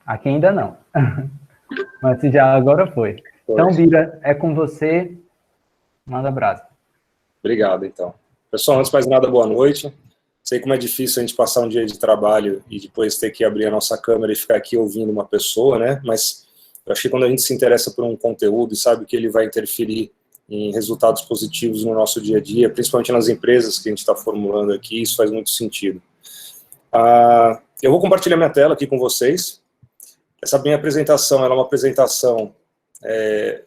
Aqui ainda não. Mas se já agora foi. Então, Bira, é com você. Manda abraço. Obrigado, então. Pessoal, antes de mais nada, boa noite. Sei como é difícil a gente passar um dia de trabalho e depois ter que abrir a nossa câmera e ficar aqui ouvindo uma pessoa, né? Mas eu acho que quando a gente se interessa por um conteúdo e sabe que ele vai interferir em resultados positivos no nosso dia a dia, principalmente nas empresas que a gente está formulando aqui, isso faz muito sentido. Eu vou compartilhar minha tela aqui com vocês. Essa minha apresentação, ela é uma apresentação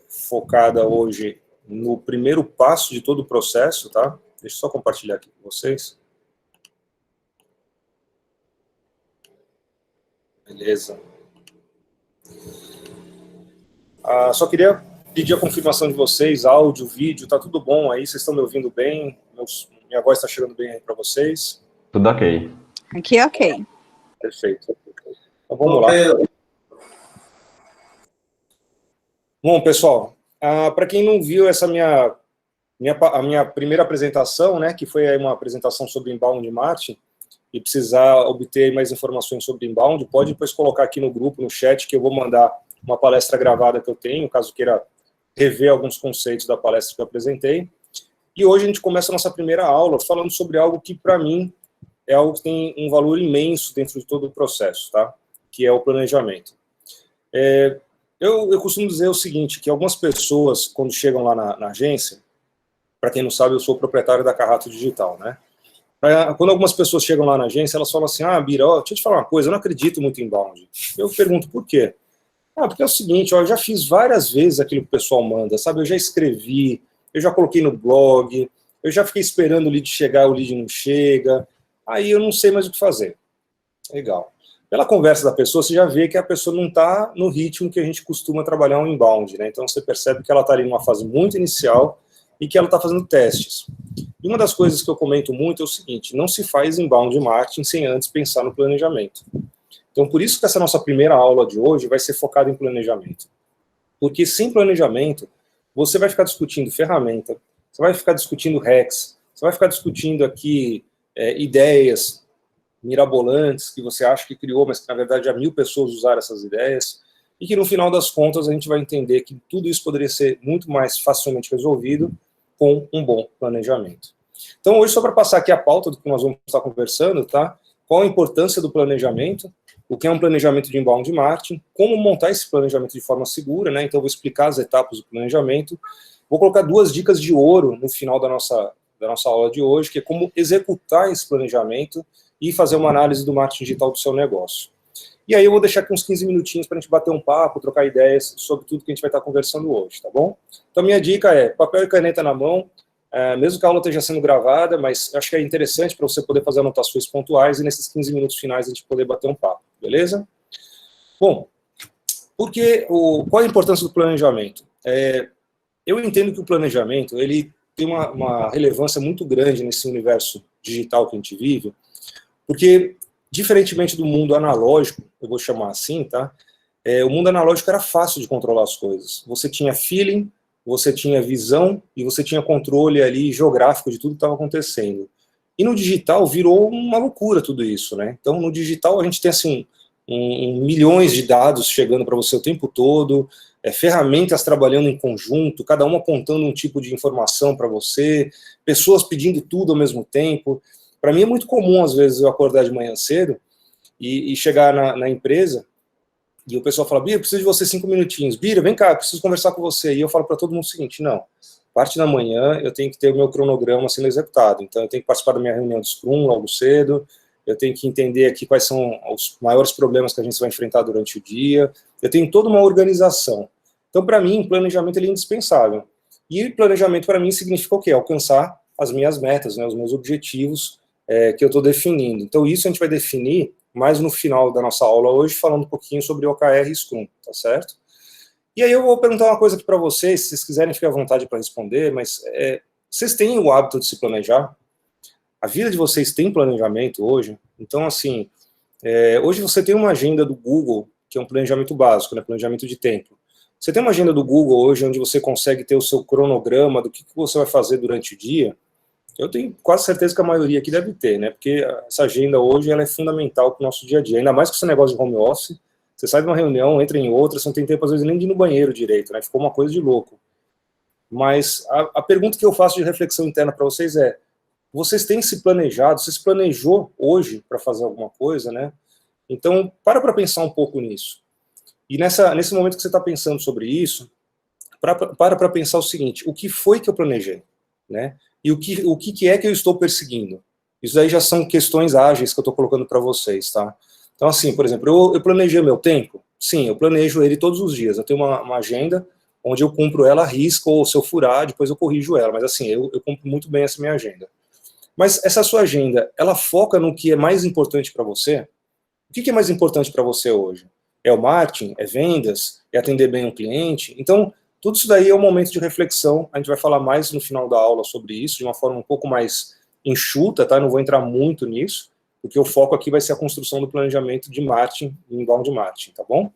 focada hoje no primeiro passo de todo o processo, tá? Deixa eu só compartilhar aqui com vocês. Beleza. Só queria pedir a confirmação de vocês, áudio, vídeo, tá tudo bom aí? Vocês estão me ouvindo bem? Minha voz está chegando bem aí para vocês? Tudo ok. Aqui é ok. Perfeito. Então vamos lá. Bom, pessoal, para quem não viu essa a minha primeira apresentação, né, que foi uma apresentação sobre inbound marketing, e precisar obter mais informações sobre inbound, pode depois colocar aqui no grupo, no chat, que eu vou mandar uma palestra gravada que eu tenho, caso queira rever alguns conceitos da palestra que eu apresentei. E hoje a gente começa a nossa primeira aula falando sobre algo que, para mim, é algo que tem um valor imenso dentro de todo o processo, tá? Que é o planejamento. Eu costumo dizer o seguinte, que algumas pessoas, quando chegam lá na agência, para quem não sabe, eu sou o proprietário da Carrato Digital, né? Quando algumas pessoas chegam lá na agência, elas falam assim, Bira, deixa eu te falar uma coisa, eu não acredito muito em inbound. Eu pergunto, por quê? Porque é o seguinte, eu já fiz várias vezes aquilo que o pessoal manda, sabe? Eu já escrevi, eu já coloquei no blog, eu já fiquei esperando o lead chegar, o lead não chega, aí eu não sei mais o que fazer. Legal. Pela conversa da pessoa, você já vê que a pessoa não está no ritmo que a gente costuma trabalhar um inbound, né? Então você percebe que ela está ali numa fase muito inicial e que ela está fazendo testes. E uma das coisas que eu comento muito é o seguinte, não se faz inbound marketing sem antes pensar no planejamento. Então, por isso que essa nossa primeira aula de hoje vai ser focada em planejamento. Porque sem planejamento, você vai ficar discutindo ferramenta, você vai ficar discutindo hacks, você vai ficar discutindo aqui ideias mirabolantes que você acha que criou, mas que na verdade já 1000 pessoas usaram essas ideias, e que no final das contas a gente vai entender que tudo isso poderia ser muito mais facilmente resolvido com um bom planejamento. Então, hoje, só para passar aqui a pauta do que nós vamos estar conversando, tá? Qual a importância do planejamento, o que é um planejamento de inbound marketing, como montar esse planejamento de forma segura, né? Então, eu vou explicar as etapas do planejamento. Vou colocar 2 dicas de ouro no final da nossa aula de hoje, que é como executar esse planejamento e fazer uma análise do marketing digital do seu negócio. E aí eu vou deixar aqui uns 15 minutinhos para a gente bater um papo, trocar ideias sobre tudo que a gente vai estar conversando hoje, tá bom? Então, minha dica é papel e caneta na mão, mesmo que a aula esteja sendo gravada, mas acho que é interessante para você poder fazer anotações pontuais e nesses 15 minutos finais a gente poder bater um papo, beleza? Bom, qual a importância do planejamento? Eu entendo que o planejamento ele tem uma relevância muito grande nesse universo digital que a gente vive, porque, diferentemente do mundo analógico, eu vou chamar assim, tá? O mundo analógico era fácil de controlar as coisas. Você tinha feeling, você tinha visão e você tinha controle ali geográfico de tudo que estava acontecendo. E no digital virou uma loucura tudo isso, né? Então, no digital a gente tem, assim, milhões de dados chegando para você o tempo todo, ferramentas trabalhando em conjunto, cada uma apontando um tipo de informação para você, pessoas pedindo tudo ao mesmo tempo. Para mim é muito comum, às vezes, eu acordar de manhã cedo e chegar na empresa e o pessoal fala, Bira, eu preciso de você 5 minutinhos. Bira, vem cá, eu preciso conversar com você. E eu falo para todo mundo o seguinte, não, parte da manhã eu tenho que ter o meu cronograma sendo executado. Então eu tenho que participar da minha reunião de Scrum logo cedo, eu tenho que entender aqui quais são os maiores problemas que a gente vai enfrentar durante o dia. Eu tenho toda uma organização. Então, para mim, planejamento ele é indispensável. E planejamento, para mim, significa o quê? Alcançar as minhas metas, né, os meus objetivos que eu estou definindo. Então, isso a gente vai definir mais no final da nossa aula hoje, falando um pouquinho sobre OKR e Scrum, tá certo? E aí eu vou perguntar uma coisa aqui para vocês, se vocês quiserem, fiquem à vontade para responder, mas vocês têm o hábito de se planejar? A vida de vocês tem planejamento hoje? Então, assim, hoje você tem uma agenda do Google, que é um planejamento básico, né, planejamento de tempo. Você tem uma agenda do Google hoje, onde você consegue ter o seu cronograma do que você vai fazer durante o dia? Eu tenho quase certeza que a maioria aqui deve ter, né? Porque essa agenda hoje ela é fundamental para o nosso dia a dia. Ainda mais com esse negócio de home office, Você sai de uma reunião, entra em outra, você não tem tempo, às vezes, nem de ir no banheiro direito, né? Ficou uma coisa de louco. Mas a pergunta que eu faço de reflexão interna para vocês é, vocês têm se planejado, você se planejou hoje para fazer alguma coisa, né? Então, para pensar um pouco nisso. E nesse momento que você está pensando sobre isso, para pensar o seguinte, o que foi que eu planejei, né? E o que é que eu estou perseguindo? Isso aí já são questões ágeis que eu estou colocando para vocês, tá? Então, assim, por exemplo, eu planejei meu tempo? Sim, eu planejo ele todos os dias. Eu tenho uma agenda onde eu cumpro ela, risco, ou se eu furar, depois eu corrijo ela. Mas, assim, eu cumpro muito bem essa minha agenda. Mas essa sua agenda, ela foca no que é mais importante para você? O que é mais importante para você hoje? É o marketing? É vendas? É atender bem o cliente? Então, tudo isso daí é um momento de reflexão. A gente vai falar mais no final da aula sobre isso, de uma forma um pouco mais enxuta, tá? Eu não vou entrar muito nisso, porque o foco aqui vai ser a construção do planejamento de marketing, inbound marketing, tá bom?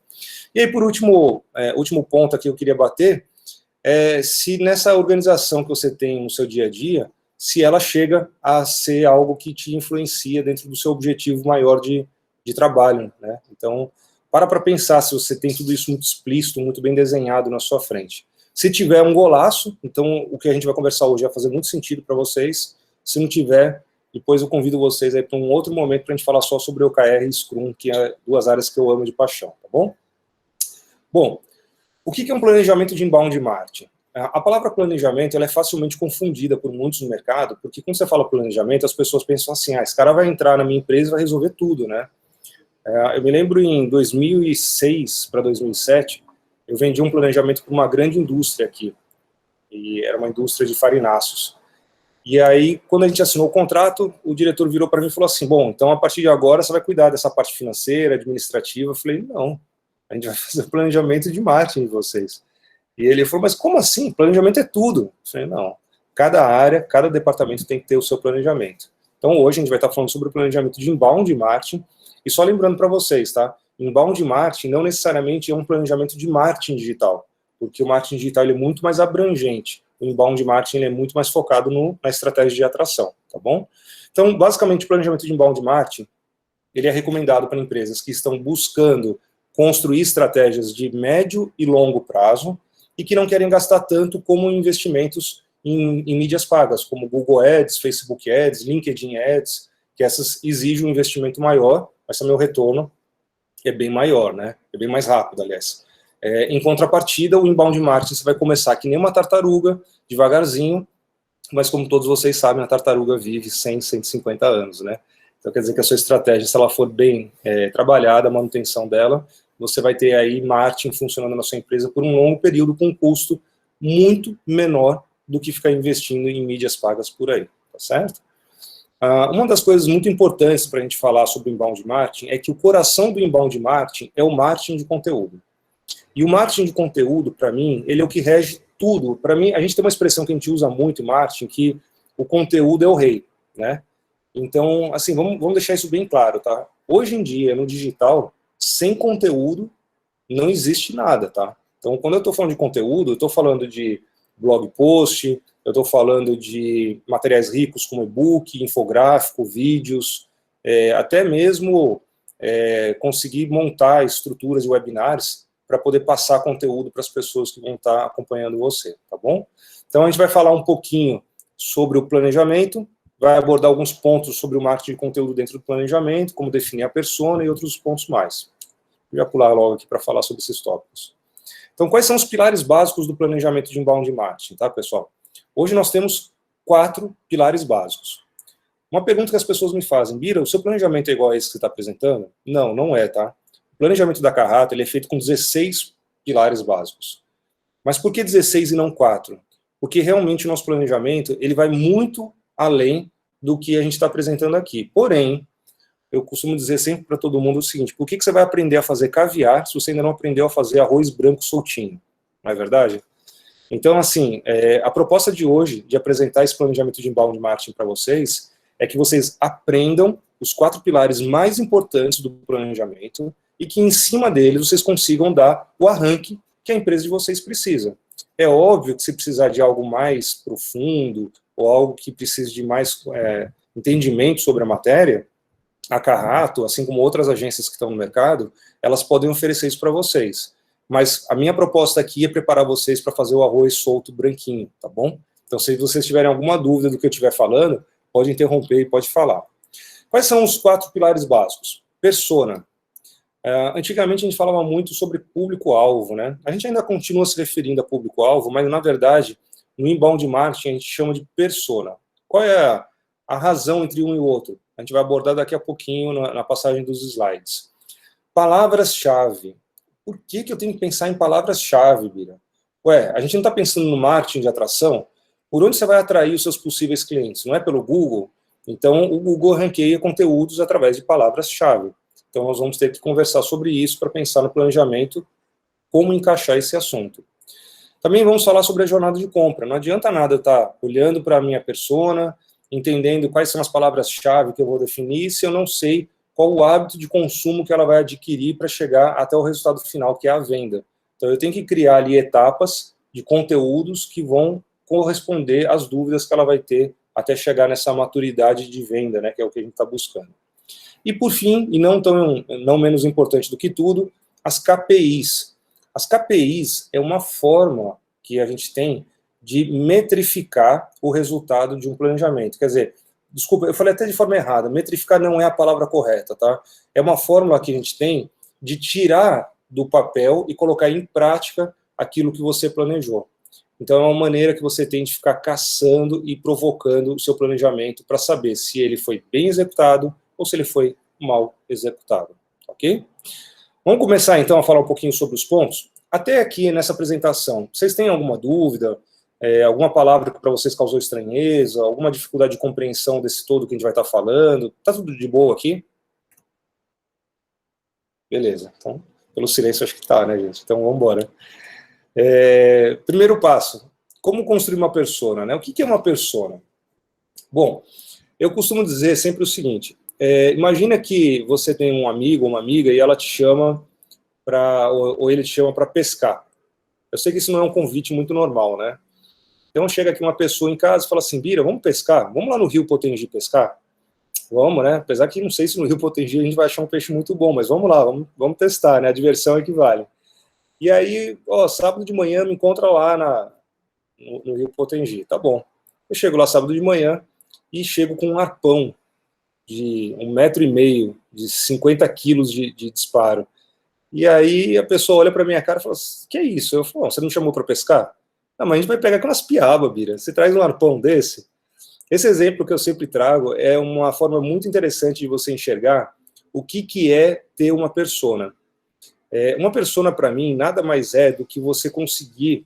E aí, por último, último ponto aqui que eu queria bater, é se nessa organização que você tem no seu dia a dia, se ela chega a ser algo que te influencia dentro do seu objetivo maior de trabalho, né? Então, para pensar se você tem tudo isso muito explícito, muito bem desenhado na sua frente. Se tiver um golaço, então o que a gente vai conversar hoje vai fazer muito sentido para vocês. Se não tiver, depois eu convido vocês aí para um outro momento para a gente falar só sobre OKR e Scrum, que é duas áreas que eu amo de paixão, tá bom? Bom, o que é um planejamento de inbound marketing? A palavra planejamento ela é facilmente confundida por muitos no mercado, porque quando você fala planejamento, as pessoas pensam assim, esse cara vai entrar na minha empresa e vai resolver tudo, né? Eu me lembro em 2006 para 2007, eu vendi um planejamento para uma grande indústria aqui, e era uma indústria de farináceos. E aí, quando a gente assinou o contrato, o diretor virou para mim e falou assim, bom, então a partir de agora você vai cuidar dessa parte financeira, administrativa. Eu falei, não, a gente vai fazer o planejamento de marketing de vocês. E ele falou, mas como assim? Planejamento é tudo. Eu falei, não, cada área, cada departamento tem que ter o seu planejamento. Então hoje a gente vai estar falando sobre o planejamento de inbound marketing, e só lembrando para vocês, tá? Inbound marketing não necessariamente é um planejamento de marketing digital, porque o marketing digital ele é muito mais abrangente. O inbound marketing ele é muito mais focado na estratégia de atração, tá bom? Então, basicamente, o planejamento de inbound marketing, ele é recomendado para empresas que estão buscando construir estratégias de médio e longo prazo e que não querem gastar tanto como investimentos em mídias pagas, como Google Ads, Facebook Ads, LinkedIn Ads, que essas exigem um investimento maior, mas também o retorno é bem maior, né? É bem mais rápido, aliás. Em contrapartida, o inbound marketing você vai começar que nem uma tartaruga, devagarzinho, mas como todos vocês sabem, a tartaruga vive 100, 150 anos, né? Então quer dizer que a sua estratégia, se ela for bem trabalhada, a manutenção dela, você vai ter aí marketing funcionando na sua empresa por um longo período com um custo muito menor do que ficar investindo em mídias pagas por aí, tá certo? Uma das coisas muito importantes para a gente falar sobre o inbound marketing é que o coração do inbound marketing é o marketing de conteúdo. E o marketing de conteúdo, para mim, ele é o que rege tudo. Para mim, a gente tem uma expressão que a gente usa muito em marketing, que o conteúdo é o rei, né? Então, assim, vamos deixar isso bem claro, tá? Hoje em dia, no digital, sem conteúdo, não existe nada, tá? Então, quando eu estou falando de conteúdo, eu estou falando de blog post, eu estou falando de materiais ricos como e-book, infográfico, vídeos, até mesmo conseguir montar estruturas de webinars para poder passar conteúdo para as pessoas que vão estar acompanhando você, tá bom? Então, a gente vai falar um pouquinho sobre o planejamento, vai abordar alguns pontos sobre o marketing de conteúdo dentro do planejamento, como definir a persona e outros pontos mais. Eu vou pular logo aqui para falar sobre esses tópicos. Então, quais são os pilares básicos do planejamento de inbound marketing, tá, pessoal? Hoje nós temos 4 pilares básicos. Uma pergunta que as pessoas me fazem, Bira, o seu planejamento é igual a esse que você está apresentando? Não, não é, tá? O planejamento da Carrato ele é feito com 16 pilares básicos. Mas por que 16 e não 4? Porque realmente o nosso planejamento ele vai muito além do que a gente está apresentando aqui. Porém, eu costumo dizer sempre para todo mundo o seguinte, por que você vai aprender a fazer caviar se você ainda não aprendeu a fazer arroz branco soltinho? Não é verdade? Então, assim, a proposta de hoje, de apresentar esse planejamento de inbound marketing para vocês, é que vocês aprendam os 4 pilares mais importantes do planejamento e que, em cima deles, vocês consigam dar o arranque que a empresa de vocês precisa. É óbvio que se precisar de algo mais profundo ou algo que precise de mais entendimento sobre a matéria, a Carrato, assim como outras agências que estão no mercado, elas podem oferecer isso para vocês. Mas a minha proposta aqui é preparar vocês para fazer o arroz solto branquinho, tá bom? Então, se vocês tiverem alguma dúvida do que eu estiver falando, pode interromper e pode falar. Quais são os 4 pilares básicos? Persona. Antigamente a gente falava muito sobre público-alvo, né? A gente ainda continua se referindo a público-alvo, mas na verdade, no inbound marketing a gente chama de persona. Qual é a razão entre um e o outro? A gente vai abordar daqui a pouquinho na passagem dos slides. Palavras-chave. Por que eu tenho que pensar em palavras-chave, Bira? Ué, a gente não está pensando no marketing de atração? Por onde você vai atrair os seus possíveis clientes? Não é pelo Google? Então, o Google ranqueia conteúdos através de palavras-chave. Então, nós vamos ter que conversar sobre isso para pensar no planejamento, como encaixar esse assunto. Também vamos falar sobre a jornada de compra. Não adianta nada eu estar olhando para a minha persona, entendendo quais são as palavras-chave que eu vou definir, se eu não sei qual o hábito de consumo que ela vai adquirir para chegar até o resultado final, que é a venda. Então, eu tenho que criar ali etapas de conteúdos que vão corresponder às dúvidas que ela vai ter até chegar nessa maturidade de venda, né, que é o que a gente está buscando. E, por fim, e não menos importante do que tudo, as KPIs. As KPIs é uma forma que a gente tem de metrificar o resultado de um planejamento. Quer dizer, desculpa, eu falei até de forma errada, metrificar não é a palavra correta, tá? É uma fórmula que a gente tem de tirar do papel e colocar em prática aquilo que você planejou. Então, é uma maneira que você tem de ficar caçando e provocando o seu planejamento para saber se ele foi bem executado ou se ele foi mal executado, ok? Vamos começar, então, a falar um pouquinho sobre os pontos. Até aqui, nessa apresentação, vocês têm alguma dúvida, alguma palavra que para vocês causou estranheza, alguma dificuldade de compreensão desse todo que a gente vai estar falando? Tá tudo de boa aqui? Beleza, então, pelo silêncio acho que tá, né, gente? Então, vamos embora. Primeiro passo, como construir uma persona, né? O que é uma persona? Bom, eu costumo dizer sempre o seguinte, imagina que você tem um amigo ou uma amiga e ela te chama ou ele te chama para pescar. Eu sei que isso não é um convite muito normal, né? Então chega aqui uma pessoa em casa e fala assim, Bira, vamos pescar? Vamos lá no Rio Potengi pescar? Vamos, né? Apesar que não sei se no Rio Potengi a gente vai achar um peixe muito bom, mas vamos lá, vamos testar, né? A diversão é que vale. E aí, sábado de manhã me encontra lá no Rio Potengi. Tá bom. Eu chego lá sábado de manhã e chego com um arpão de 1,5 metro, de 50 quilos de disparo. E aí a pessoa olha para minha cara e fala, que é isso? Eu falo, você não chamou para pescar? Não, mas a gente vai pegar aquelas piabas, Bira. Você traz um arpão desse? Esse exemplo que eu sempre trago é uma forma muito interessante de você enxergar o que é ter uma persona. Uma persona, para mim, nada mais é do que você conseguir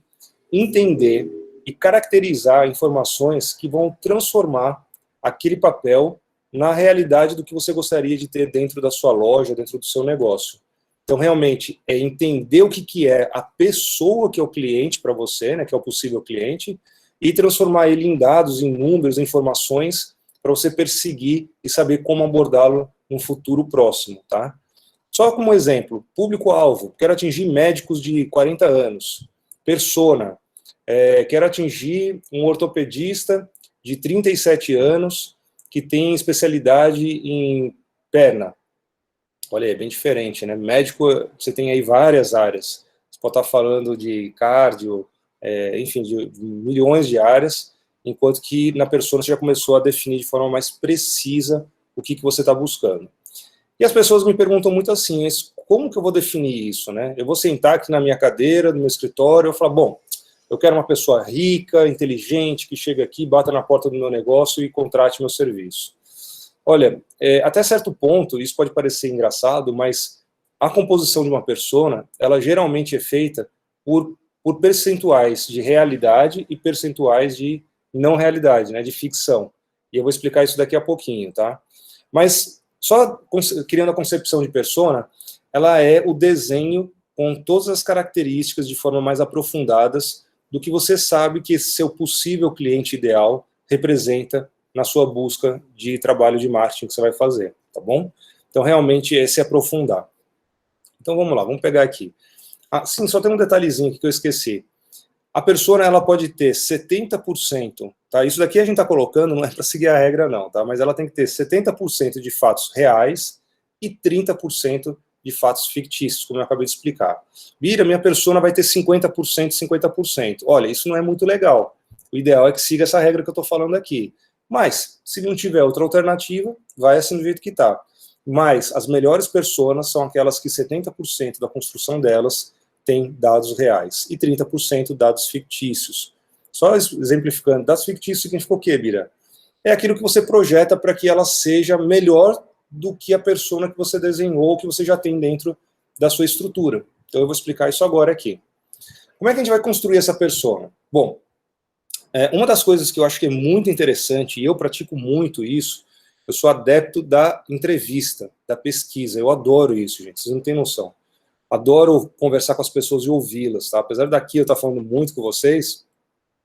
entender e caracterizar informações que vão transformar aquele papel na realidade do que você gostaria de ter dentro da sua loja, dentro do seu negócio. Então, realmente, é entender o que é a pessoa que é o cliente para você, né, que é o possível cliente, e transformar ele em dados, em números, em informações, para você perseguir e saber como abordá-lo no futuro próximo, tá? Só como exemplo, público-alvo, quero atingir médicos de 40 anos. Persona, quero atingir um ortopedista de 37 anos que tem especialidade em perna. Olha aí, é bem diferente, né? Médico, você tem aí várias áreas. Você pode estar falando de cardio, enfim, de milhões de áreas, enquanto que na persona você já começou a definir de forma mais precisa o que você está buscando. E as pessoas me perguntam muito assim, como que eu vou definir isso, né? Eu vou sentar aqui na minha cadeira, no meu escritório, eu falo, bom, eu quero uma pessoa rica, inteligente, que chegue aqui, bata na porta do meu negócio e contrate meu serviço. Olha, até certo ponto, isso pode parecer engraçado, mas a composição de uma persona, ela geralmente é feita por percentuais de realidade e percentuais de não realidade, né, de ficção. E eu vou explicar isso daqui a pouquinho, tá? Mas só criando a concepção de persona, ela é o desenho com todas as características de forma mais aprofundadas do que você sabe que esse seu possível cliente ideal representa na sua busca de trabalho de marketing que você vai fazer, tá bom? Então, realmente, é se aprofundar. Então, vamos lá, vamos pegar aqui. Sim, só tem um detalhezinho aqui que eu esqueci. A persona, ela pode ter 70%, tá? Isso daqui a gente está colocando, não é para seguir a regra não, tá? Mas ela tem que ter 70% de fatos reais e 30% de fatos fictícios, como eu acabei de explicar. Bira, minha persona vai ter 50%, 50%. Olha, isso não é muito legal. O ideal é que siga essa regra que eu estou falando aqui. Mas, se não tiver outra alternativa, vai assim do jeito que está. Mas as melhores personas são aquelas que 70% da construção delas tem dados reais e 30% dados fictícios. Só exemplificando, dados fictícios significa o quê, Bira? É aquilo que você projeta para que ela seja melhor do que a persona que você desenhou, que você já tem dentro da sua estrutura. Então eu vou explicar isso agora aqui. Como é que a gente vai construir essa persona? Bom, uma das coisas que eu acho que é muito interessante, e eu pratico muito isso, eu sou adepto da entrevista, da pesquisa. Eu adoro isso, gente, vocês não têm noção. Adoro conversar com as pessoas e ouvi-las, tá? Apesar daqui eu estar falando muito com vocês,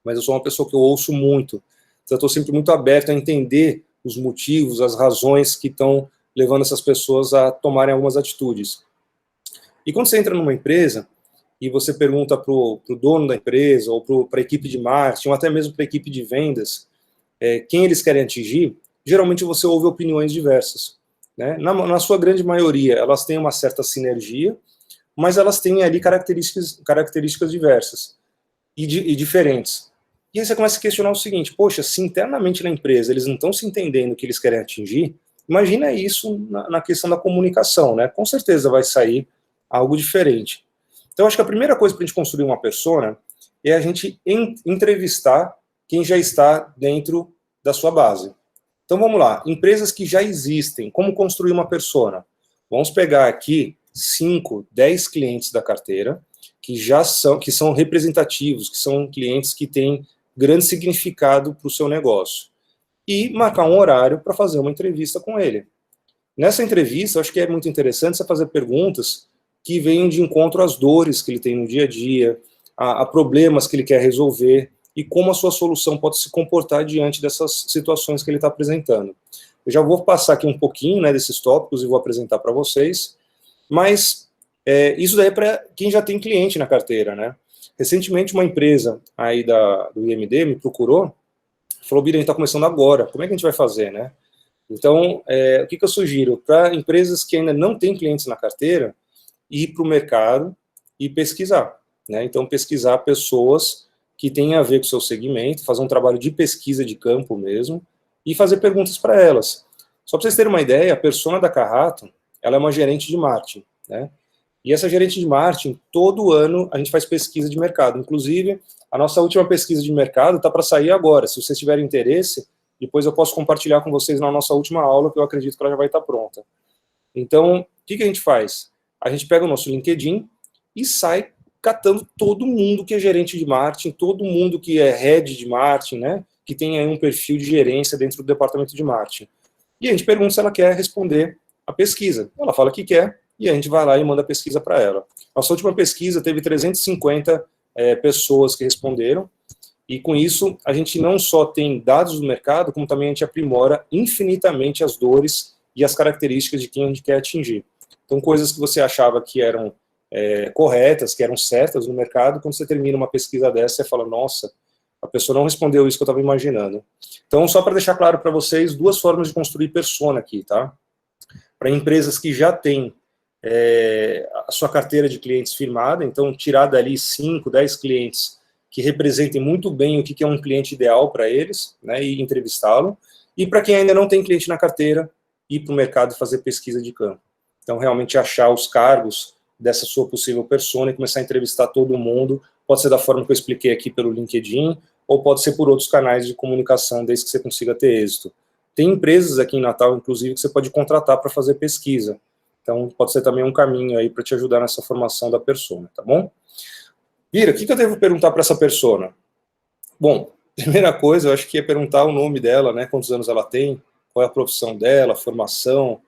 mas eu sou uma pessoa que eu ouço muito. Então eu estou sempre muito aberto a entender os motivos, as razões que estão levando essas pessoas a tomarem algumas atitudes. E quando você entra numa empresa e você pergunta para o dono da empresa, ou para a equipe de marketing, ou até mesmo para a equipe de vendas, quem eles querem atingir, geralmente você ouve opiniões diversas, né? Na sua grande maioria, elas têm uma certa sinergia, mas elas têm ali características diversas e diferentes. E aí você começa a questionar o seguinte, poxa, se internamente na empresa eles não estão se entendendo o que eles querem atingir, imagina isso na questão da comunicação, né? Com certeza vai sair algo diferente. Então, acho que a primeira coisa para a gente construir uma persona é a gente entrevistar quem já está dentro da sua base. Então, vamos lá. Empresas que já existem, como construir uma persona? Vamos pegar aqui 5, 10 clientes da carteira que são representativos, que são clientes que têm grande significado para o seu negócio. E marcar um horário para fazer uma entrevista com ele. Nessa entrevista, eu acho que é muito interessante você fazer perguntas que venham de encontro às dores que ele tem no dia a dia, a problemas que ele quer resolver e como a sua solução pode se comportar diante dessas situações que ele está apresentando. Eu já vou passar aqui um pouquinho, né, desses tópicos e vou apresentar para vocês, mas isso daí é para quem já tem cliente na carteira, né? Recentemente, uma empresa aí do IMD me procurou, falou, Bira, a gente está começando agora, como é que a gente vai fazer, né? Então, o que eu sugiro? Para empresas que ainda não têm clientes na carteira, ir para o mercado e pesquisar, né? Então, pesquisar pessoas que têm a ver com o seu segmento, fazer um trabalho de pesquisa de campo mesmo, e fazer perguntas para elas. Só para vocês terem uma ideia, a persona da Carrato, ela é uma gerente de marketing, né? E essa gerente de marketing, todo ano a gente faz pesquisa de mercado. Inclusive, a nossa última pesquisa de mercado está para sair agora. Se vocês tiverem interesse, depois eu posso compartilhar com vocês na nossa última aula, que eu acredito que ela já vai estar pronta. Então, o que a gente faz? A gente pega o nosso LinkedIn e sai catando todo mundo que é gerente de marketing, todo mundo que é head de marketing, né? Que tem aí um perfil de gerência dentro do departamento de marketing. E a gente pergunta se ela quer responder a pesquisa. Ela fala que quer, e a gente vai lá e manda a pesquisa para ela. Nossa última pesquisa teve 350 pessoas que responderam, e com isso a gente não só tem dados do mercado, como também a gente aprimora infinitamente as dores e as características de quem a gente quer atingir. Então, coisas que você achava que eram corretas, que eram certas no mercado, quando você termina uma pesquisa dessa, você fala, nossa, a pessoa não respondeu isso que eu estava imaginando. Então, só para deixar claro para vocês, 2 formas de construir persona aqui, tá? Para empresas que já têm a sua carteira de clientes firmada, então tirar dali 5, 10 clientes que representem muito bem o que é um cliente ideal para eles, né, e entrevistá-lo, e para quem ainda não tem cliente na carteira, ir para o mercado e fazer pesquisa de campo. Então, realmente achar os cargos dessa sua possível persona e começar a entrevistar todo mundo, pode ser da forma que eu expliquei aqui pelo LinkedIn, ou pode ser por outros canais de comunicação, desde que você consiga ter êxito. Tem empresas aqui em Natal, inclusive, que você pode contratar para fazer pesquisa. Então, pode ser também um caminho aí para te ajudar nessa formação da persona, tá bom? Bira, o que eu devo perguntar para essa persona? Bom, primeira coisa, eu acho que é perguntar o nome dela, né? Quantos anos ela tem, qual é a profissão dela, a formação,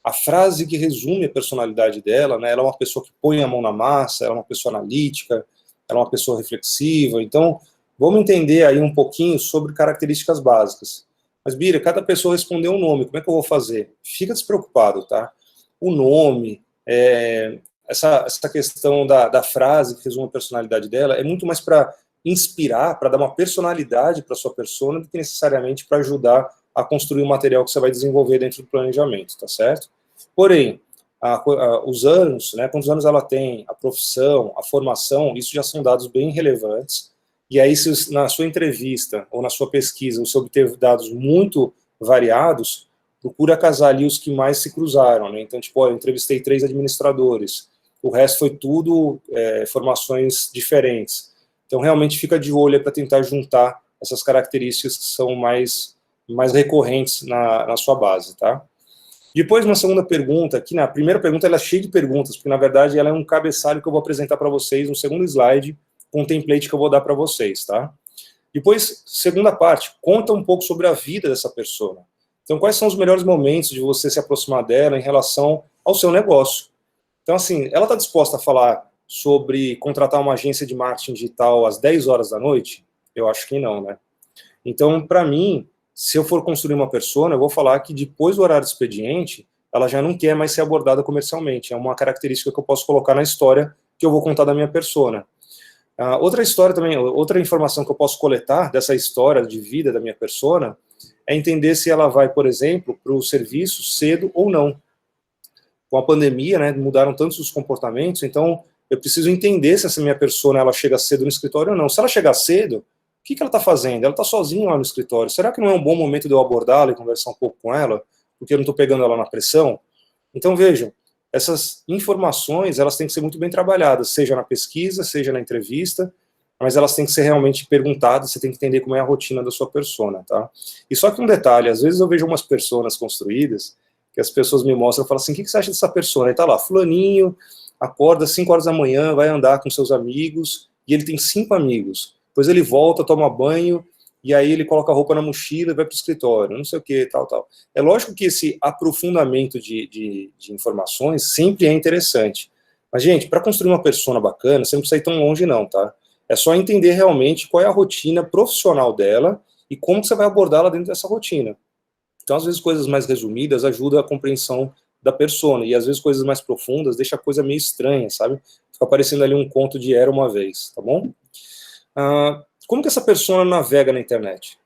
a frase que resume a personalidade dela, né? Ela é uma pessoa que põe a mão na massa, ela é uma pessoa analítica, ela é uma pessoa reflexiva. Então, vamos entender aí um pouquinho sobre características básicas. Mas, Bira, cada pessoa respondeu um nome, como é que eu vou fazer? Fica despreocupado, tá? O nome, essa questão da frase que resume a personalidade dela, é muito mais para inspirar, para dar uma personalidade para sua persona, do que necessariamente para ajudar a construir o material que você vai desenvolver dentro do planejamento, tá certo? Porém, os anos, né, quantos anos ela tem, a profissão, a formação, isso já são dados bem relevantes. E aí, se na sua entrevista ou na sua pesquisa você obter dados muito variados, procura casar ali os que mais se cruzaram, né? Então, tipo, eu entrevistei 3 administradores, o resto foi tudo formações diferentes. Então, realmente fica de olho para tentar juntar essas características que são mais recorrentes na sua base, tá? Depois, uma segunda pergunta, aqui na primeira pergunta ela é cheia de perguntas, porque na verdade ela é um cabeçalho que eu vou apresentar para vocês no segundo slide, com um template que eu vou dar para vocês, tá? Depois, segunda parte, conta um pouco sobre a vida dessa pessoa. Então, quais são os melhores momentos de você se aproximar dela em relação ao seu negócio? Então, assim, ela está disposta a falar sobre contratar uma agência de marketing digital às 10 horas da noite? Eu acho que não, né? Então, para mim, se eu for construir uma persona, eu vou falar que depois do horário de expediente, ela já não quer mais ser abordada comercialmente. É uma característica que eu posso colocar na história que eu vou contar da minha persona. Outra história também, outra informação que eu posso coletar dessa história de vida da minha persona é entender se ela vai, por exemplo, para o serviço cedo ou não. Com a pandemia, né, mudaram tantos os comportamentos, então eu preciso entender se essa minha persona ela chega cedo no escritório ou não. Se ela chegar cedo, o que ela está fazendo? Ela está sozinha lá no escritório. Será que não é um bom momento de eu abordá-la e conversar um pouco com ela? Porque eu não estou pegando ela na pressão? Então, vejam, essas informações, elas têm que ser muito bem trabalhadas, seja na pesquisa, seja na entrevista, mas elas têm que ser realmente perguntadas, você tem que entender como é a rotina da sua persona, tá? E só que um detalhe, às vezes eu vejo umas personas construídas, que as pessoas me mostram, eu falo assim, o que você acha dessa persona? E tá lá, fulaninho, acorda às 5 horas da manhã, vai andar com seus amigos, e ele tem 5 amigos. Depois ele volta, toma banho, e aí ele coloca a roupa na mochila e vai para o escritório, não sei o que, tal, tal. É lógico que esse aprofundamento de informações sempre é interessante. Mas, gente, para construir uma persona bacana, você não precisa ir tão longe não, tá? É só entender realmente qual é a rotina profissional dela e como você vai abordá-la dentro dessa rotina. Então, às vezes, coisas mais resumidas ajudam a compreensão da persona, e às vezes coisas mais profundas deixa a coisa meio estranha, sabe? Fica parecendo ali um conto de Era Uma Vez, tá bom? Como que essa persona navega na internet?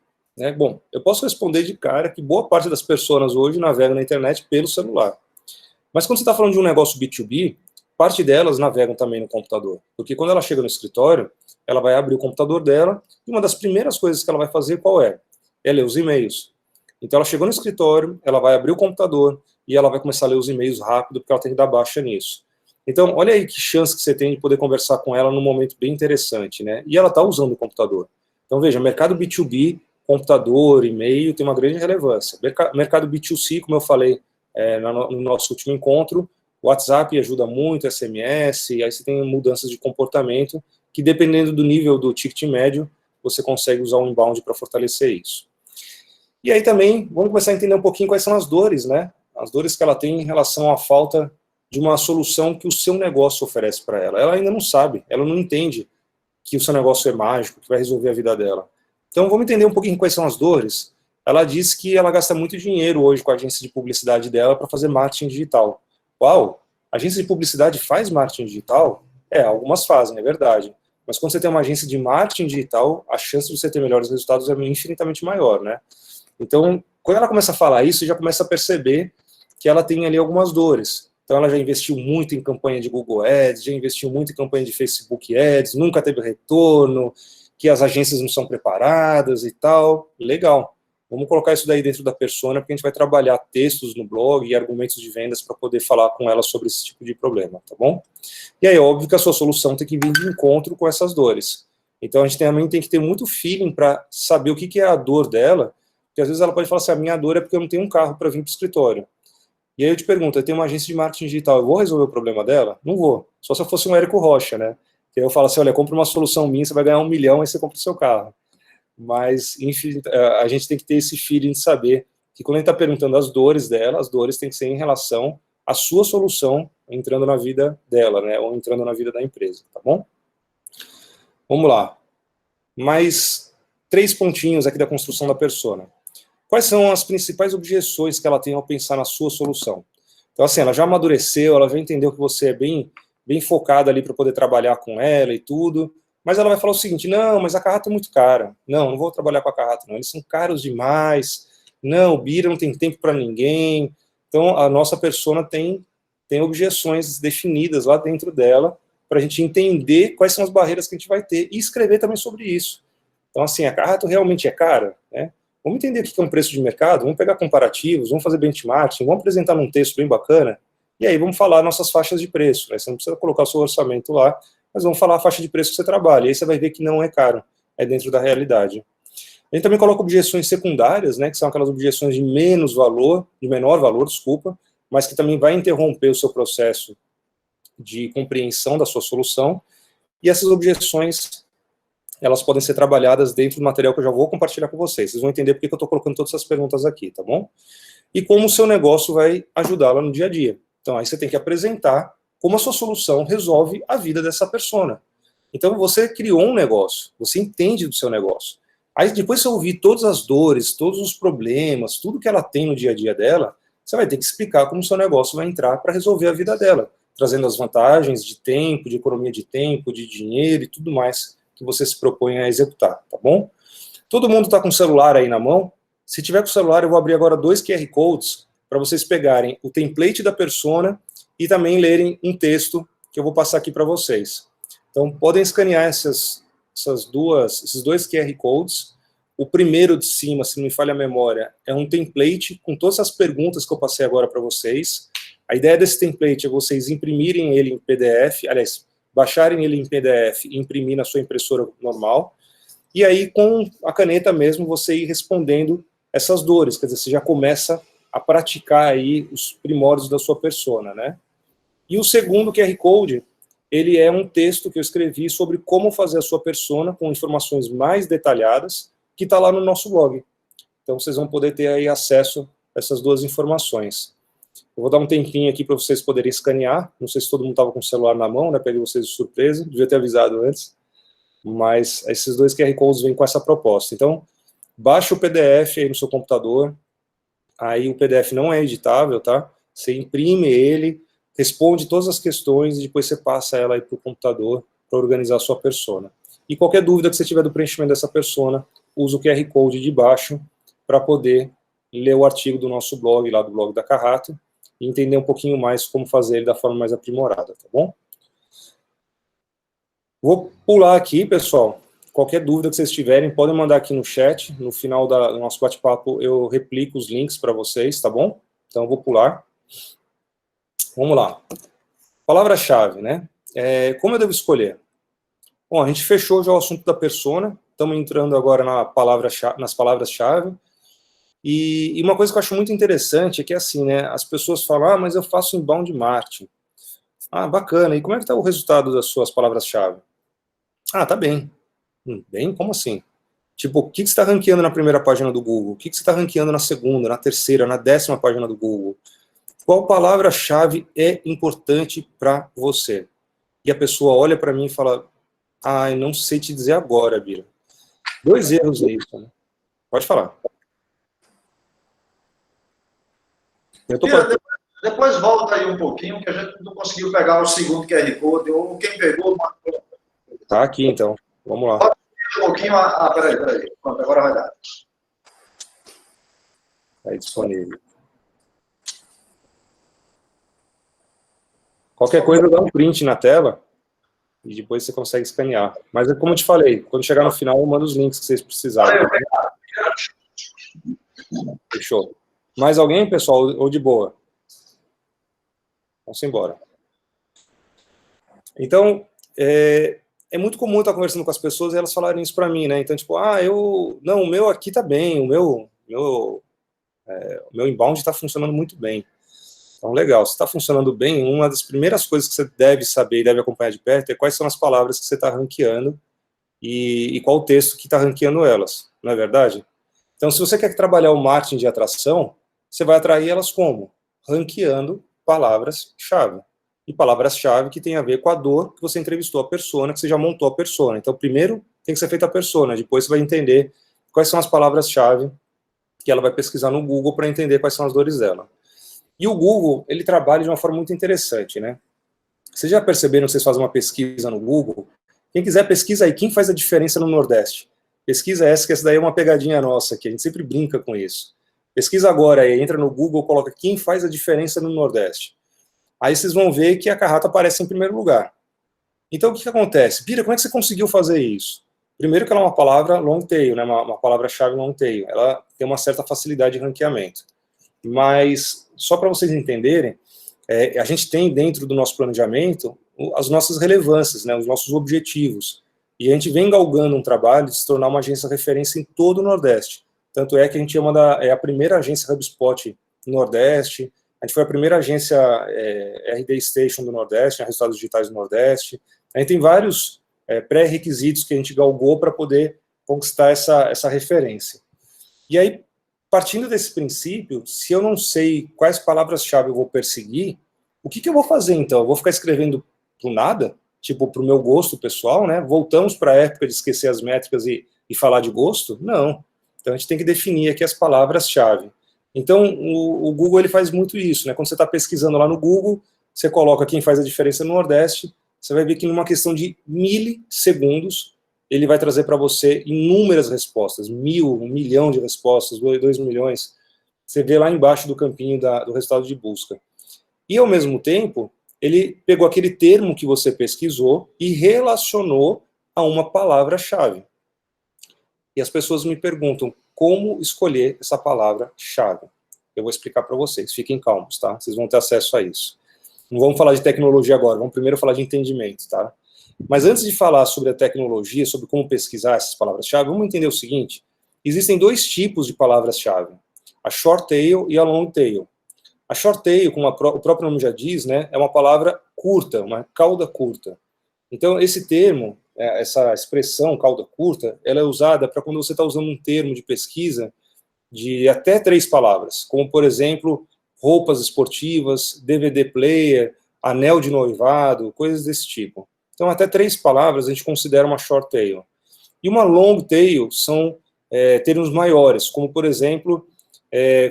Bom, eu posso responder de cara que boa parte das pessoas hoje navegam na internet pelo celular. Mas quando você está falando de um negócio B2B, parte delas navegam também no computador. Porque quando ela chega no escritório, ela vai abrir o computador dela, e uma das primeiras coisas que ela vai fazer, qual é? É ler os e-mails. Então ela chegou no escritório, ela vai abrir o computador, e ela vai começar a ler os e-mails rápido, porque ela tem que dar baixa nisso. Então, olha aí que chance que você tem de poder conversar com ela num momento bem interessante, né? E ela está usando o computador. Então, veja, mercado B2B, computador, e-mail, tem uma grande relevância. Mercado B2C, como eu falei no nosso último encontro, WhatsApp ajuda muito, SMS, e aí você tem mudanças de comportamento, que dependendo do nível do ticket médio, você consegue usar um inbound para fortalecer isso. E aí também, vamos começar a entender um pouquinho quais são as dores, né? As dores que ela tem em relação à falta de uma solução que o seu negócio oferece para ela. Ela ainda não sabe, ela não entende que o seu negócio é mágico, que vai resolver a vida dela. Então, vamos entender um pouquinho quais são as dores. Ela diz que ela gasta muito dinheiro hoje com a agência de publicidade dela para fazer marketing digital. Uau! A agência de publicidade faz marketing digital? Algumas fazem, é verdade. Mas quando você tem uma agência de marketing digital, a chance de você ter melhores resultados é infinitamente maior, né? Então, quando ela começa a falar isso, você já começa a perceber que ela tem ali algumas dores. Então, ela já investiu muito em campanha de Google Ads, já investiu muito em campanha de Facebook Ads, nunca teve retorno, que as agências não são preparadas e tal. Legal. Vamos colocar isso daí dentro da persona, porque a gente vai trabalhar textos no blog e argumentos de vendas para poder falar com ela sobre esse tipo de problema, tá bom? E aí, óbvio que a sua solução tem que vir de encontro com essas dores. Então, a gente também tem que ter muito feeling para saber o que é a dor dela, porque às vezes ela pode falar assim, a minha dor é porque eu não tenho um carro para vir para o escritório. E aí eu te pergunto, eu tenho uma agência de marketing digital, eu vou resolver o problema dela? Não vou. Só se eu fosse um Érico Rocha, né? Que aí eu falo assim, olha, compra uma solução minha, você vai ganhar 1 milhão, aí você compra o seu carro. Mas, enfim, a gente tem que ter esse feeling de saber que quando a gente está perguntando as dores dela, as dores têm que ser em relação à sua solução entrando na vida dela, né? Ou entrando na vida da empresa, tá bom? Vamos lá. Mais 3 pontinhos aqui da construção da persona. Quais são as principais objeções que ela tem ao pensar na sua solução? Então, assim, ela já amadureceu, ela já entendeu que você é bem focado ali para poder trabalhar com ela e tudo, Mas ela vai falar o seguinte, não, mas a Carrato é muito cara. Não vou trabalhar com a Carrato, não. Eles são caros demais. Não, o Bira não tem tempo para ninguém. Então, a nossa persona tem objeções definidas lá dentro dela, para a gente entender quais são as barreiras que a gente vai ter e escrever também sobre isso. Então, assim, a Carrato realmente é cara, né? Vamos entender o que é um preço de mercado, vamos pegar comparativos, vamos fazer benchmarking, vamos apresentar num texto bem bacana, e aí vamos falar nossas faixas de preço, né? Você não precisa colocar o seu orçamento lá, mas vamos falar a faixa de preço que você trabalha, e aí você vai ver que não é caro, é dentro da realidade. A gente também coloca objeções secundárias, né, que são aquelas objeções de menor valor, desculpa, mas que também vai interromper o seu processo de compreensão da sua solução, e essas objeções, elas podem ser trabalhadas dentro do material que eu já vou compartilhar com vocês. Vocês vão entender porque que eu estou colocando todas essas perguntas aqui, tá bom? E como o seu negócio vai ajudá-la no dia a dia. Então, aí você tem que apresentar como a sua solução resolve a vida dessa persona. Então, você criou um negócio, você entende do seu negócio. Aí, depois você ouvir todas as dores, todos os problemas, tudo que ela tem no dia a dia dela, você vai ter que explicar como o seu negócio vai entrar para resolver a vida dela, trazendo as vantagens de tempo, de economia de tempo, de dinheiro e tudo mais que você se propõe a executar, tá bom? Todo mundo está com o celular aí na mão? Se tiver com o celular, eu vou abrir agora 2 QR Codes para vocês pegarem o template da persona e também lerem um texto que eu vou passar aqui para vocês. Então, podem escanear esses 2 QR Codes. O primeiro de cima, se não me falha a memória, é um template com todas as perguntas que eu passei agora para vocês. A ideia desse template é vocês imprimirem ele em PDF, aliás, baixarem ele em PDF e imprimir na sua impressora normal, e aí com a caneta mesmo você ir respondendo essas dores, quer dizer, você já começa a praticar aí os primórdios da sua persona, né? E o segundo QR Code, ele é um texto que eu escrevi sobre como fazer a sua persona com informações mais detalhadas, que está lá no nosso blog. Então vocês vão poder ter aí acesso a essas 2 informações. Eu vou dar um tempinho aqui para vocês poderem escanear. Não sei se todo mundo estava com o celular na mão, né? Peguei vocês de surpresa, devia ter avisado antes. Mas esses 2 QR Codes vêm com essa proposta. Então, baixa o PDF aí no seu computador. Aí o PDF não é editável, tá? Você imprime ele, responde todas as questões e depois você passa ela aí para o computador para organizar a sua persona. E qualquer dúvida que você tiver do preenchimento dessa persona, usa o QR Code de baixo para poder ler o artigo do nosso blog, lá do blog da Carrato, e entender um pouquinho mais como fazer ele da forma mais aprimorada, tá bom? Vou pular aqui, pessoal. Qualquer dúvida que vocês tiverem, podem mandar aqui no chat. No final do nosso bate-papo, eu replico os links para vocês, tá bom? Então, eu vou pular. Vamos lá. Palavra-chave, né? Como eu devo escolher? Bom, a gente fechou já o assunto da persona. Estamos entrando agora nas palavras-chave. E uma coisa que eu acho muito interessante é que, assim, né, as pessoas falam, mas eu faço inbound marketing. Bacana. E como é que está o resultado das suas palavras-chave? Tá bem. Bem? Como assim? Tipo, o que você está ranqueando na primeira página do Google? O que você está ranqueando na segunda, na terceira, na 10ª página do Google? Qual palavra-chave é importante para você? E a pessoa olha para mim e fala, eu não sei te dizer agora, Bira. 2 erros aí, né? Pode falar. Depois volta aí um pouquinho, que a gente não conseguiu pegar o segundo QR Code, ou quem pegou... Tá aqui, então. Vamos lá. Volta um pouquinho, peraí. Pronto, agora vai dar. Tá aí disponível. Qualquer coisa, dá um print na tela e depois você consegue escanear. Mas, como eu te falei, quando chegar no final, eu mando os links que vocês precisarem. Fechou. Mais alguém, pessoal, ou de boa? Vamos embora. Então, é muito comum estar conversando com as pessoas e elas falarem isso para mim, né? Então, tipo, não, o meu aqui tá bem, o meu inbound está funcionando muito bem. Então, legal, se está funcionando bem, uma das primeiras coisas que você deve saber e deve acompanhar de perto é quais são as palavras que você está ranqueando e qual o texto que está ranqueando elas, não é verdade? Então, se você quer trabalhar o marketing de atração, você vai atrair elas como? Ranqueando palavras-chave. E palavras-chave que tem a ver com a dor que você entrevistou a persona, que você já montou a persona. Então, primeiro tem que ser feita a persona, depois você vai entender quais são as palavras-chave que ela vai pesquisar no Google para entender quais são as dores dela. E o Google, ele trabalha de uma forma muito interessante, né? Vocês já perceberam que vocês fazem uma pesquisa no Google, Quem quiser, pesquisa aí, quem faz a diferença no Nordeste? Pesquisa essa, que essa daí é uma pegadinha nossa, que a gente sempre brinca com isso. Pesquisa agora aí, entra no Google, coloca quem faz a diferença no Nordeste. Aí vocês vão ver que a Carrata aparece em primeiro lugar. Então, o que acontece? Bira, como é que você conseguiu fazer isso? Primeiro que ela é uma palavra long tail, né? Uma palavra-chave long tail. Ela tem uma certa facilidade de ranqueamento. Mas, só para vocês entenderem, a gente tem dentro do nosso planejamento as nossas relevâncias, né? Os nossos objetivos. E a gente vem galgando um trabalho de se tornar uma agência referência em todo o Nordeste. Tanto é que a gente é a primeira agência HubSpot no Nordeste, a gente foi a primeira agência RD Station do Nordeste, resultados digitais do Nordeste. A gente tem vários pré-requisitos que a gente galgou para poder conquistar essa referência. E aí, partindo desse princípio, se eu não sei quais palavras-chave eu vou perseguir, o que eu vou fazer então? Eu vou ficar escrevendo pro nada? Tipo, pro meu gosto pessoal, né? Voltamos para a época de esquecer as métricas e falar de gosto? Não. Então a gente tem que definir aqui as palavras-chave. Então o Google ele faz muito isso, né? Quando você está pesquisando lá no Google, você coloca quem faz a diferença no Nordeste, você vai ver que numa questão de milissegundos, ele vai trazer para você inúmeras respostas, 1.000, 1 milhão de respostas, 2 milhões. Você vê lá embaixo do campinho do resultado de busca. E ao mesmo tempo, ele pegou aquele termo que você pesquisou e relacionou a uma palavra-chave. E as pessoas me perguntam como escolher essa palavra-chave. Eu vou explicar para vocês, fiquem calmos, tá? Vocês vão ter acesso a isso. Não vamos falar de tecnologia agora, vamos primeiro falar de entendimento, tá? Mas antes de falar sobre a tecnologia, sobre como pesquisar essas palavras-chave, vamos entender o seguinte: existem dois tipos de palavras-chave, a short tail e a long tail. A short tail, como o próprio nome já diz, né, é uma palavra curta, uma cauda curta. Então, esse termo, essa expressão cauda curta, ela é usada para quando você está usando um termo de pesquisa de até 3 palavras, como, por exemplo, roupas esportivas, DVD player, anel de noivado, coisas desse tipo. Então, até 3 palavras a gente considera uma short tail. E uma long tail são termos maiores, como, por exemplo,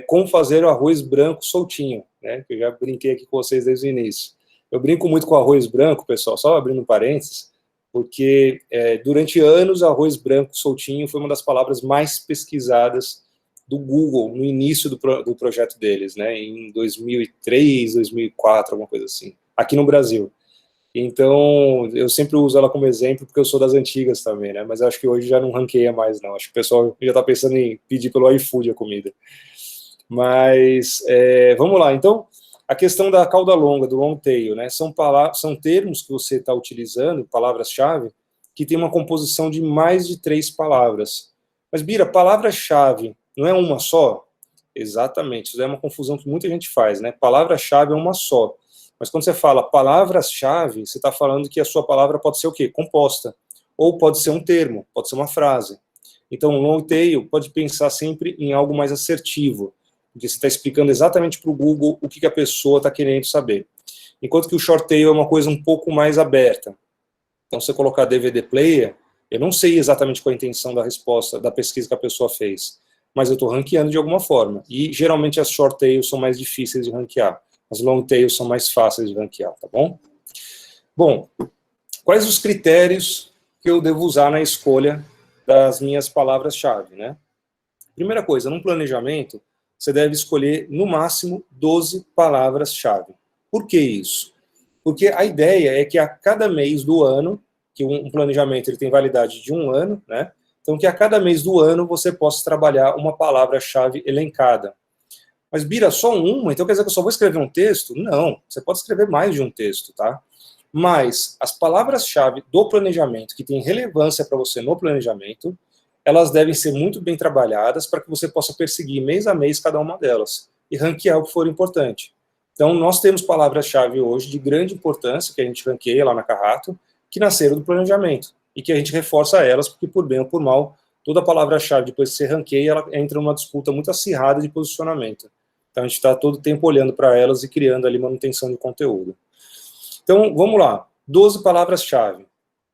como fazer o arroz branco soltinho, né? Que eu já brinquei aqui com vocês desde o início. Eu brinco muito com arroz branco, pessoal, só abrindo parênteses, porque durante anos arroz branco soltinho foi uma das palavras mais pesquisadas do Google no início do projeto deles, né? Em 2003, 2004, alguma coisa assim, aqui no Brasil. Então, eu sempre uso ela como exemplo, porque eu sou das antigas também, né? Mas acho que hoje já não ranqueia mais, não. Acho que o pessoal já está pensando em pedir pelo iFood a comida. Mas, vamos lá. Então, a questão da cauda longa, do long tail, né? São termos que você está utilizando, palavras-chave, que tem uma composição de mais de 3 palavras. Mas, Bira, palavra-chave não é uma só? Exatamente. Isso é uma confusão que muita gente faz, né? Palavra-chave é uma só. Mas quando você fala palavras-chave, você está falando que a sua palavra pode ser o quê? Composta. Ou pode ser um termo, pode ser uma frase. Então, long tail pode pensar sempre em algo mais assertivo, porque você está explicando exatamente para o Google o que a pessoa está querendo saber. Enquanto que o short tail é uma coisa um pouco mais aberta. Então, se você colocar DVD player, eu não sei exatamente qual a intenção da resposta, da pesquisa que a pessoa fez, mas eu estou ranqueando de alguma forma. E, geralmente, as short tails são mais difíceis de ranquear. As long tails são mais fáceis de ranquear, tá bom? Bom, quais os critérios que eu devo usar na escolha das minhas palavras-chave, né? Primeira coisa, num planejamento, você deve escolher, no máximo, 12 palavras-chave. Por que isso? Porque a ideia é que a cada mês do ano, que um planejamento ele tem validade de 1 ano, né? Então, que a cada mês do ano você possa trabalhar uma palavra-chave elencada. Mas, Bira, só uma? Então quer dizer que eu só vou escrever um texto? Não, você pode escrever mais de um texto, tá? Mas as palavras-chave do planejamento, que tem relevância para você no planejamento, elas devem ser muito bem trabalhadas para que você possa perseguir mês a mês cada uma delas e ranquear o que for importante. Então, nós temos palavras-chave hoje de grande importância, que a gente ranqueia lá na Carrato, que nasceram do planejamento e que a gente reforça elas, porque por bem ou por mal, toda palavra-chave, depois que você ranqueia, ela entra numa disputa muito acirrada de posicionamento. Então, a gente está todo o tempo olhando para elas e criando ali manutenção de conteúdo. Então, vamos lá. 12 palavras-chave.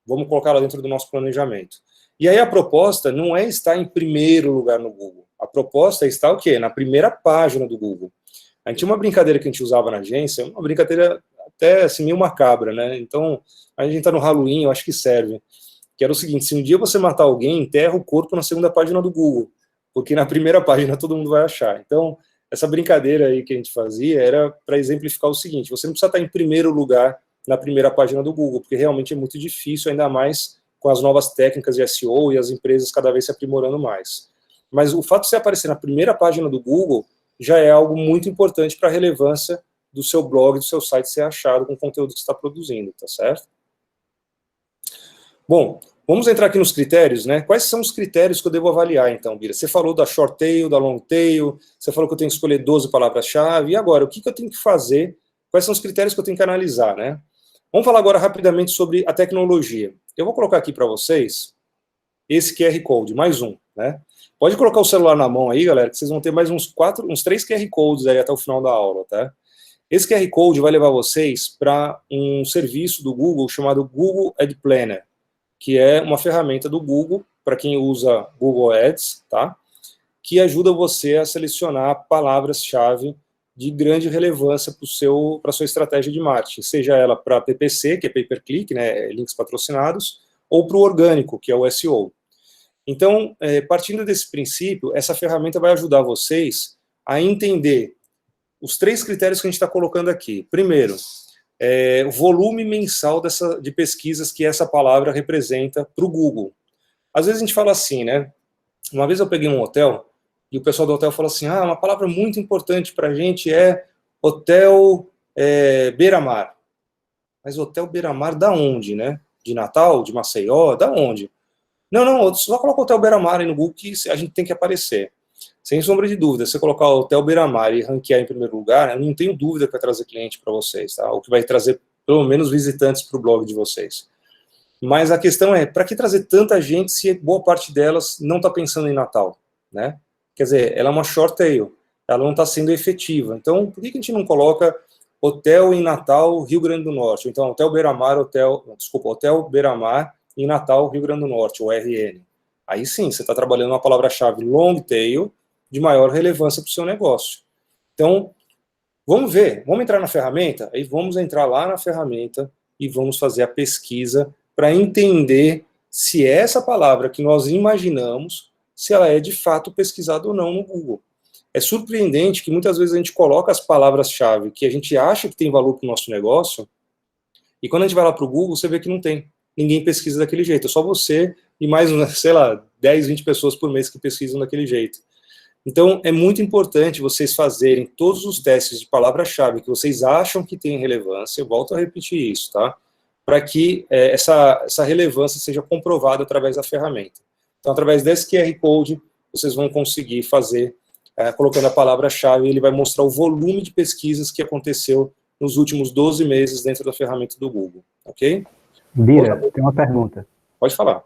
Vamos colocar lá dentro do nosso planejamento. E aí a proposta não é estar em primeiro lugar no Google. A proposta é estar o quê? Na primeira página do Google. A gente tinha uma brincadeira que a gente usava na agência, uma brincadeira até assim, meio macabra, né? Então, a gente tá no Halloween, eu acho que serve. Que era o seguinte, se um dia você matar alguém, enterra o corpo na segunda página do Google, porque na primeira página todo mundo vai achar. Então, essa brincadeira aí que a gente fazia era para exemplificar o seguinte, você não precisa estar em primeiro lugar na primeira página do Google, porque realmente é muito difícil, ainda mais com as novas técnicas de SEO e as empresas cada vez se aprimorando mais. Mas o fato de você aparecer na primeira página do Google já é algo muito importante para a relevância do seu blog, do seu site ser achado com o conteúdo que você está produzindo, tá certo? Bom, vamos entrar aqui nos critérios, né? Quais são os critérios que eu devo avaliar, então, Bira? Você falou da short tail, da long tail, você falou que eu tenho que escolher 12 palavras-chave, e agora, o que eu tenho que fazer? Quais são os critérios que eu tenho que analisar, né? Vamos falar agora rapidamente sobre a tecnologia. Eu vou colocar aqui para vocês esse QR Code, mais um, né? Pode colocar o celular na mão aí, galera, que vocês vão ter mais uns 3 QR Codes aí até o final da aula, tá? Esse QR Code vai levar vocês para um serviço do Google chamado Google Ad Planner, que é uma ferramenta do Google, para quem usa Google Ads, tá? Que ajuda você a selecionar palavras-chave de grande relevância para a sua estratégia de marketing, seja ela para PPC, que é Pay Per Click, né, links patrocinados, ou para o orgânico, que é o SEO. Então, partindo desse princípio, essa ferramenta vai ajudar vocês a entender os 3 critérios que a gente está colocando aqui. Primeiro, o volume mensal de pesquisas que essa palavra representa para o Google. Às vezes a gente fala assim, né? Uma vez eu peguei um hotel, e o pessoal do hotel falou assim, uma palavra muito importante para a gente é hotel beira-mar. Mas hotel beira-mar da onde, né? De Natal, de Maceió, da onde? Não, só coloca o hotel beira-mar aí no Google que a gente tem que aparecer. Sem sombra de dúvida, se você colocar o hotel beira-mar e ranquear em primeiro lugar, eu não tenho dúvida que vai trazer cliente para vocês, tá? O que vai trazer, pelo menos, visitantes para o blog de vocês. Mas a questão é, para que trazer tanta gente se boa parte delas não está pensando em Natal, né? Quer dizer, ela é uma short tail, ela não está sendo efetiva. Então, por que a gente não coloca hotel em Natal, Rio Grande do Norte? Então, hotel beira-mar, hotel beira-mar em Natal, Rio Grande do Norte, o RN. Aí sim, você está trabalhando uma palavra-chave long tail de maior relevância para o seu negócio. Então, vamos ver, vamos entrar na ferramenta? Aí vamos entrar lá na ferramenta e vamos fazer a pesquisa para entender se essa palavra que nós imaginamos, se ela é de fato pesquisada ou não no Google. É surpreendente que muitas vezes a gente coloca as palavras-chave que a gente acha que tem valor para o nosso negócio, e quando a gente vai lá para o Google, você vê que não tem. Ninguém pesquisa daquele jeito, é só você e mais, sei lá, 10, 20 pessoas por mês que pesquisam daquele jeito. Então, é muito importante vocês fazerem todos os testes de palavra-chave que vocês acham que tem relevância, eu volto a repetir isso, tá? Para que essa relevância seja comprovada através da ferramenta. Então, através desse QR Code, vocês vão conseguir fazer, colocando a palavra-chave, ele vai mostrar o volume de pesquisas que aconteceu nos últimos 12 meses dentro da ferramenta do Google, ok? Bira, tem uma pergunta. Pode falar.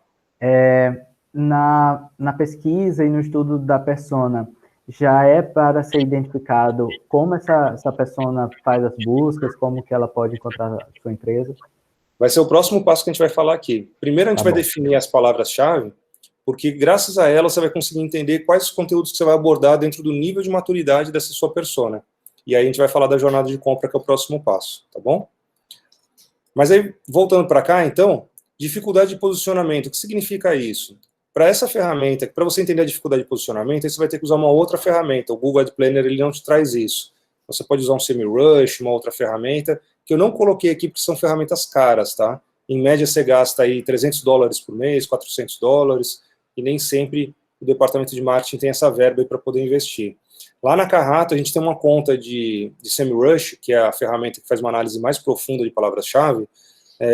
Na pesquisa e no estudo da persona, já é para ser identificado como essa persona faz as buscas, como que ela pode encontrar a sua empresa? Vai ser o próximo passo que a gente vai falar aqui. Primeiro a gente vai definir as palavras-chave, porque graças a ela você vai conseguir entender quais os conteúdos que você vai abordar dentro do nível de maturidade dessa sua persona. E aí a gente vai falar da jornada de compra, que é o próximo passo, tá bom? Mas aí, voltando para cá, então, dificuldade de posicionamento, o que significa isso? Para essa ferramenta, para você entender a dificuldade de posicionamento, aí você vai ter que usar uma outra ferramenta. O Google Ad Planner, ele não te traz isso. Você pode usar um SEMrush, uma outra ferramenta, que eu não coloquei aqui porque são ferramentas caras, tá? Em média, você gasta aí $300 por mês, $400, e nem sempre o departamento de marketing tem essa verba para poder investir. Lá na Carrato, a gente tem uma conta de SEMrush, que é a ferramenta que faz uma análise mais profunda de palavras-chave,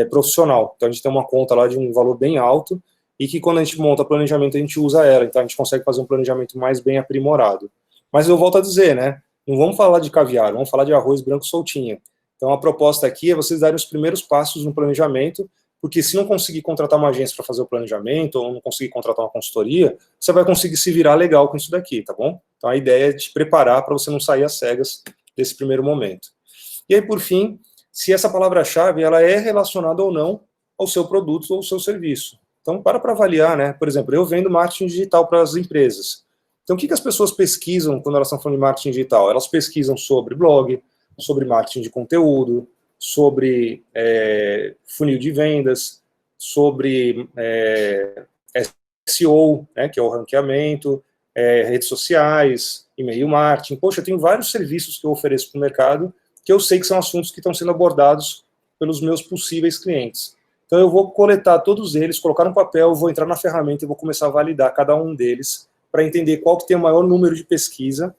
profissional. Então, a gente tem uma conta lá de um valor bem alto, e que quando a gente monta planejamento, a gente usa ela. Então, a gente consegue fazer um planejamento mais bem aprimorado. Mas eu volto a dizer, né? Não vamos falar de caviar, vamos falar de arroz branco soltinha. Então, a proposta aqui é vocês darem os primeiros passos no planejamento, porque se não conseguir contratar uma agência para fazer o planejamento, ou não conseguir contratar uma consultoria, você vai conseguir se virar legal com isso daqui, tá bom? Então, a ideia é te preparar para você não sair às cegas desse primeiro momento. E aí, por fim, se essa palavra-chave ela é relacionada ou não ao seu produto ou ao seu serviço. Então, para avaliar, né? Por exemplo, eu vendo marketing digital para as empresas. Então, o que as pessoas pesquisam quando elas estão falando de marketing digital? Elas pesquisam sobre blog, sobre marketing de conteúdo, sobre funil de vendas, sobre SEO, né, que é o ranqueamento, redes sociais, e-mail marketing. Poxa, eu tenho vários serviços que eu ofereço para o mercado que eu sei que são assuntos que estão sendo abordados pelos meus possíveis clientes. Então eu vou coletar todos eles, colocar no papel, vou entrar na ferramenta e vou começar a validar cada um deles para entender qual que tem o maior número de pesquisa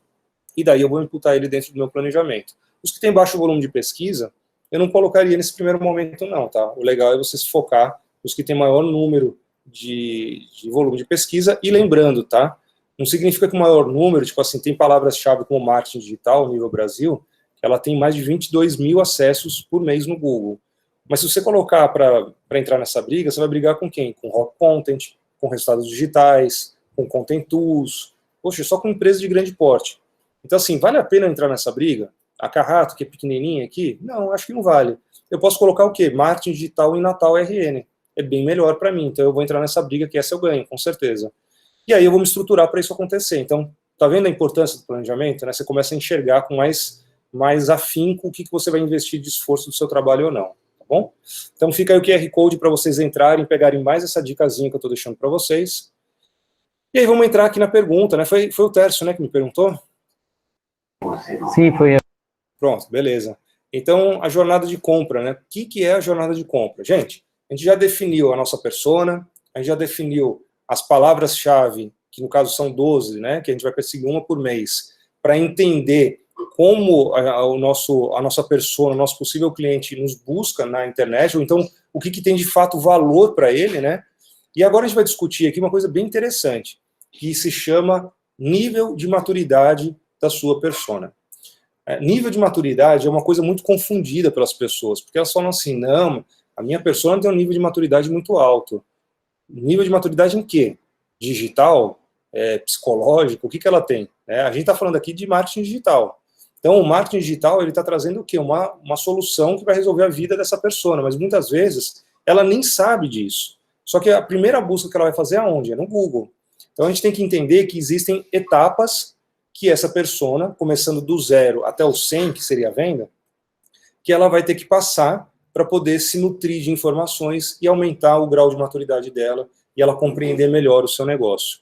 e daí eu vou imputar ele dentro do meu planejamento. Os que têm baixo volume de pesquisa, eu não colocaria nesse primeiro momento não, tá? O legal é você se focar nos que têm maior número de volume de pesquisa e lembrando, tá? Não significa que o maior número, tipo assim, tem palavras-chave como marketing digital, nível Brasil, que ela tem mais de 22 mil acessos por mês no Google. Mas se você colocar para entrar nessa briga, você vai brigar com quem? Com Rock Content, com resultados digitais, com Content Tools, poxa, só com empresas de grande porte. Então, assim, vale a pena entrar nessa briga? A Carrato, que é pequenininha aqui? Não, acho que não vale. Eu posso colocar o quê? Marketing digital em Natal RN. É bem melhor para mim, então eu vou entrar nessa briga que essa eu ganho, com certeza. E aí eu vou me estruturar para isso acontecer. Então, tá vendo a importância do planejamento? Né? Você começa a enxergar com mais afinco o que você vai investir de esforço do seu trabalho ou não, tá bom? Então fica aí o QR Code para vocês entrarem, pegarem mais essa dicasinha que eu estou deixando para vocês. E aí vamos entrar aqui na pergunta, né? Foi o Tércio, né, que me perguntou? Sim, foi eu. Pronto, beleza. Então, a jornada de compra, né? O que é a jornada de compra? Gente, a gente já definiu a nossa persona, a gente já definiu as palavras-chave, que no caso são 12, né, que a gente vai perseguir uma por mês, para entender como a nossa persona, o nosso possível cliente nos busca na internet, ou então o que tem de fato valor para ele, né? E agora a gente vai discutir aqui uma coisa bem interessante, que se chama nível de maturidade da sua persona. Nível de maturidade é uma coisa muito confundida pelas pessoas, porque elas falam assim, não, a minha persona tem um nível de maturidade muito alto. Nível de maturidade em quê? Digital? Psicológico? O que ela tem? A gente está falando aqui de marketing digital. Então, o marketing digital, ele está trazendo o quê? Uma solução que vai resolver a vida dessa persona, mas muitas vezes ela nem sabe disso. Só que a primeira busca que ela vai fazer é aonde? É no Google. Então, a gente tem que entender que existem etapas que essa persona, começando do 0 até o 100, que seria a venda, que ela vai ter que passar para poder se nutrir de informações e aumentar o grau de maturidade dela e ela compreender melhor o seu negócio.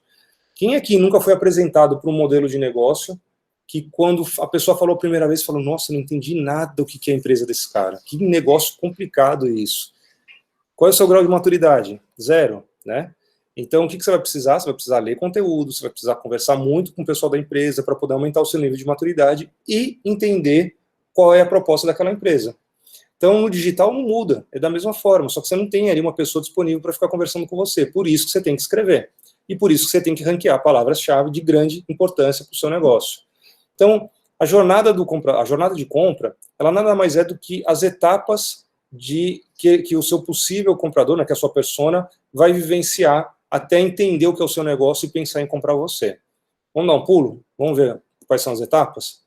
Quem aqui nunca foi apresentado para um modelo de negócio que quando a pessoa falou a primeira vez, falou, nossa, não entendi nada do que é a empresa desse cara. Que negócio complicado isso. Qual é o seu grau de maturidade? 0, né? Então, o que você vai precisar? Você vai precisar ler conteúdo, você vai precisar conversar muito com o pessoal da empresa para poder aumentar o seu nível de maturidade e entender qual é a proposta daquela empresa. Então, no digital não muda, é da mesma forma, só que você não tem ali uma pessoa disponível para ficar conversando com você. Por isso que você tem que escrever. E por isso que você tem que ranquear palavras-chave de grande importância para o seu negócio. Então, a jornada de compra, ela nada mais é do que as etapas que o seu possível comprador, né, que é a sua persona, vai vivenciar até entender o que é o seu negócio e pensar em comprar você. Vamos dar um pulo? Vamos ver quais são as etapas?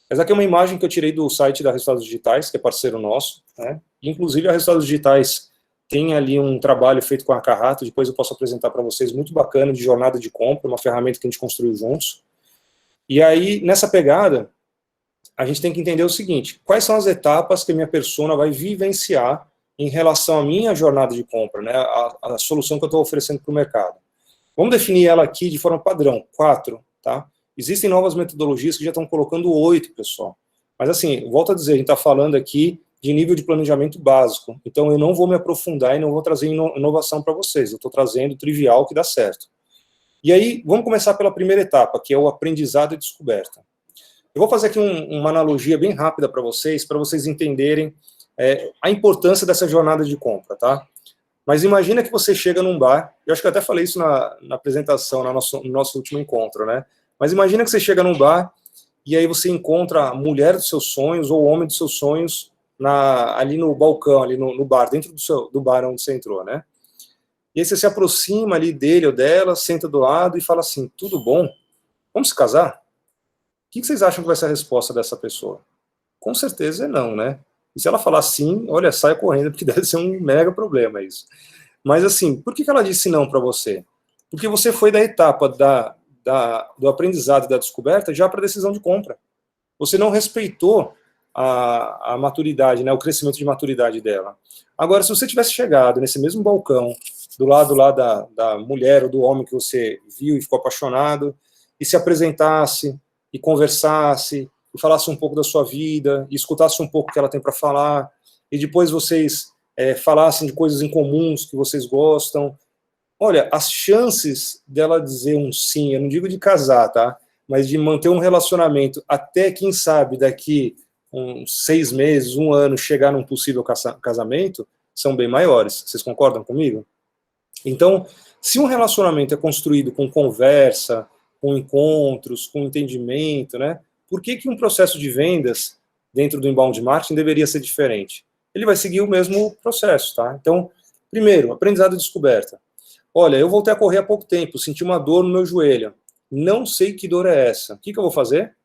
Essa aqui é uma imagem que eu tirei do site da Resultados Digitais, que é parceiro nosso, né? Inclusive, a Resultados Digitais tem ali um trabalho feito com a Carrato, depois eu posso apresentar para vocês, muito bacana, de jornada de compra, uma ferramenta que a gente construiu juntos. E aí, nessa pegada, a gente tem que entender o seguinte, quais são as etapas que a minha persona vai vivenciar em relação à minha jornada de compra, né? A solução que eu estou oferecendo para o mercado. Vamos definir ela aqui de forma padrão, 4, tá? Existem novas metodologias que já estão colocando 8, pessoal. Mas assim, volto a dizer, a gente está falando aqui de nível de planejamento básico. Então eu não vou me aprofundar e não vou trazer inovação para vocês. Eu estou trazendo o trivial que dá certo. E aí, vamos começar pela primeira etapa, que é o aprendizado e descoberta. Eu vou fazer aqui uma analogia bem rápida para vocês entenderem a importância dessa jornada de compra, tá? Mas imagina que você chega num bar, eu acho que eu até falei isso na apresentação, no nosso último encontro, né? Mas imagina que você chega num bar e aí você encontra a mulher dos seus sonhos ou o homem dos seus sonhos ali no balcão, ali no bar, dentro do bar onde você entrou, né? E aí você se aproxima ali dele ou dela, senta do lado e fala assim, tudo bom? Vamos se casar? O que vocês acham que vai ser a resposta dessa pessoa? Com certeza é não, né? E se ela falar sim, olha, sai correndo, porque deve ser um mega problema isso. Mas assim, por que ela disse não para você? Porque você foi da etapa do aprendizado e da descoberta já para a decisão de compra. Você não respeitou a maturidade, né, o crescimento de maturidade dela. Agora, se você tivesse chegado nesse mesmo balcão, do lado lá da mulher ou do homem que você viu e ficou apaixonado, e se apresentasse, e conversasse, e falasse um pouco da sua vida, e escutasse um pouco o que ela tem para falar, e depois vocês falassem de coisas em comuns que vocês gostam, olha, as chances dela dizer um sim, eu não digo de casar, tá? Mas de manter um relacionamento até, quem sabe, daqui uns 6 meses, 1 ano, chegar num possível casamento, são bem maiores. Vocês concordam comigo? Então, se um relacionamento é construído com conversa, com encontros, com entendimento, né? Por que um processo de vendas dentro do inbound marketing deveria ser diferente? Ele vai seguir o mesmo processo, tá? Então, primeiro, aprendizado e descoberta. Olha, eu voltei a correr há pouco tempo, senti uma dor no meu joelho. Não sei que dor é essa. O que eu vou fazer?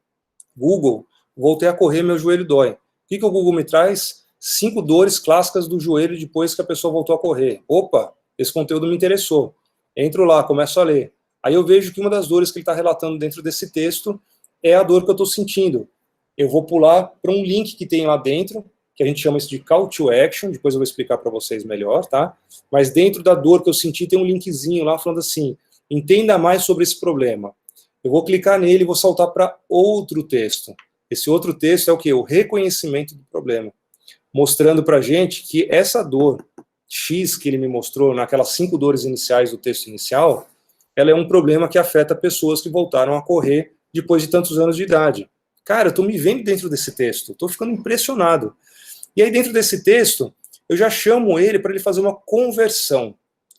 Google, voltei a correr, meu joelho dói. O que o Google me traz? 5 dores clássicas do joelho depois que a pessoa voltou a correr. Opa, esse conteúdo me interessou. Entro lá, começo a ler. Aí eu vejo que uma das dores que ele está relatando dentro desse texto é a dor que eu estou sentindo. Eu vou pular para um link que tem lá dentro, que a gente chama isso de call to action, depois eu vou explicar para vocês melhor, tá? Mas dentro da dor que eu senti tem um linkzinho lá falando assim, entenda mais sobre esse problema. Eu vou clicar nele e vou saltar para outro texto. Esse outro texto é o quê? O reconhecimento do problema. Mostrando para a gente que essa dor X que ele me mostrou, naquelas 5 dores iniciais do texto inicial, ela é um problema que afeta pessoas que voltaram a correr depois de tantos anos de idade. Cara, eu estou me vendo dentro desse texto, estou ficando impressionado. E aí dentro desse texto, eu já chamo ele para ele fazer uma conversão.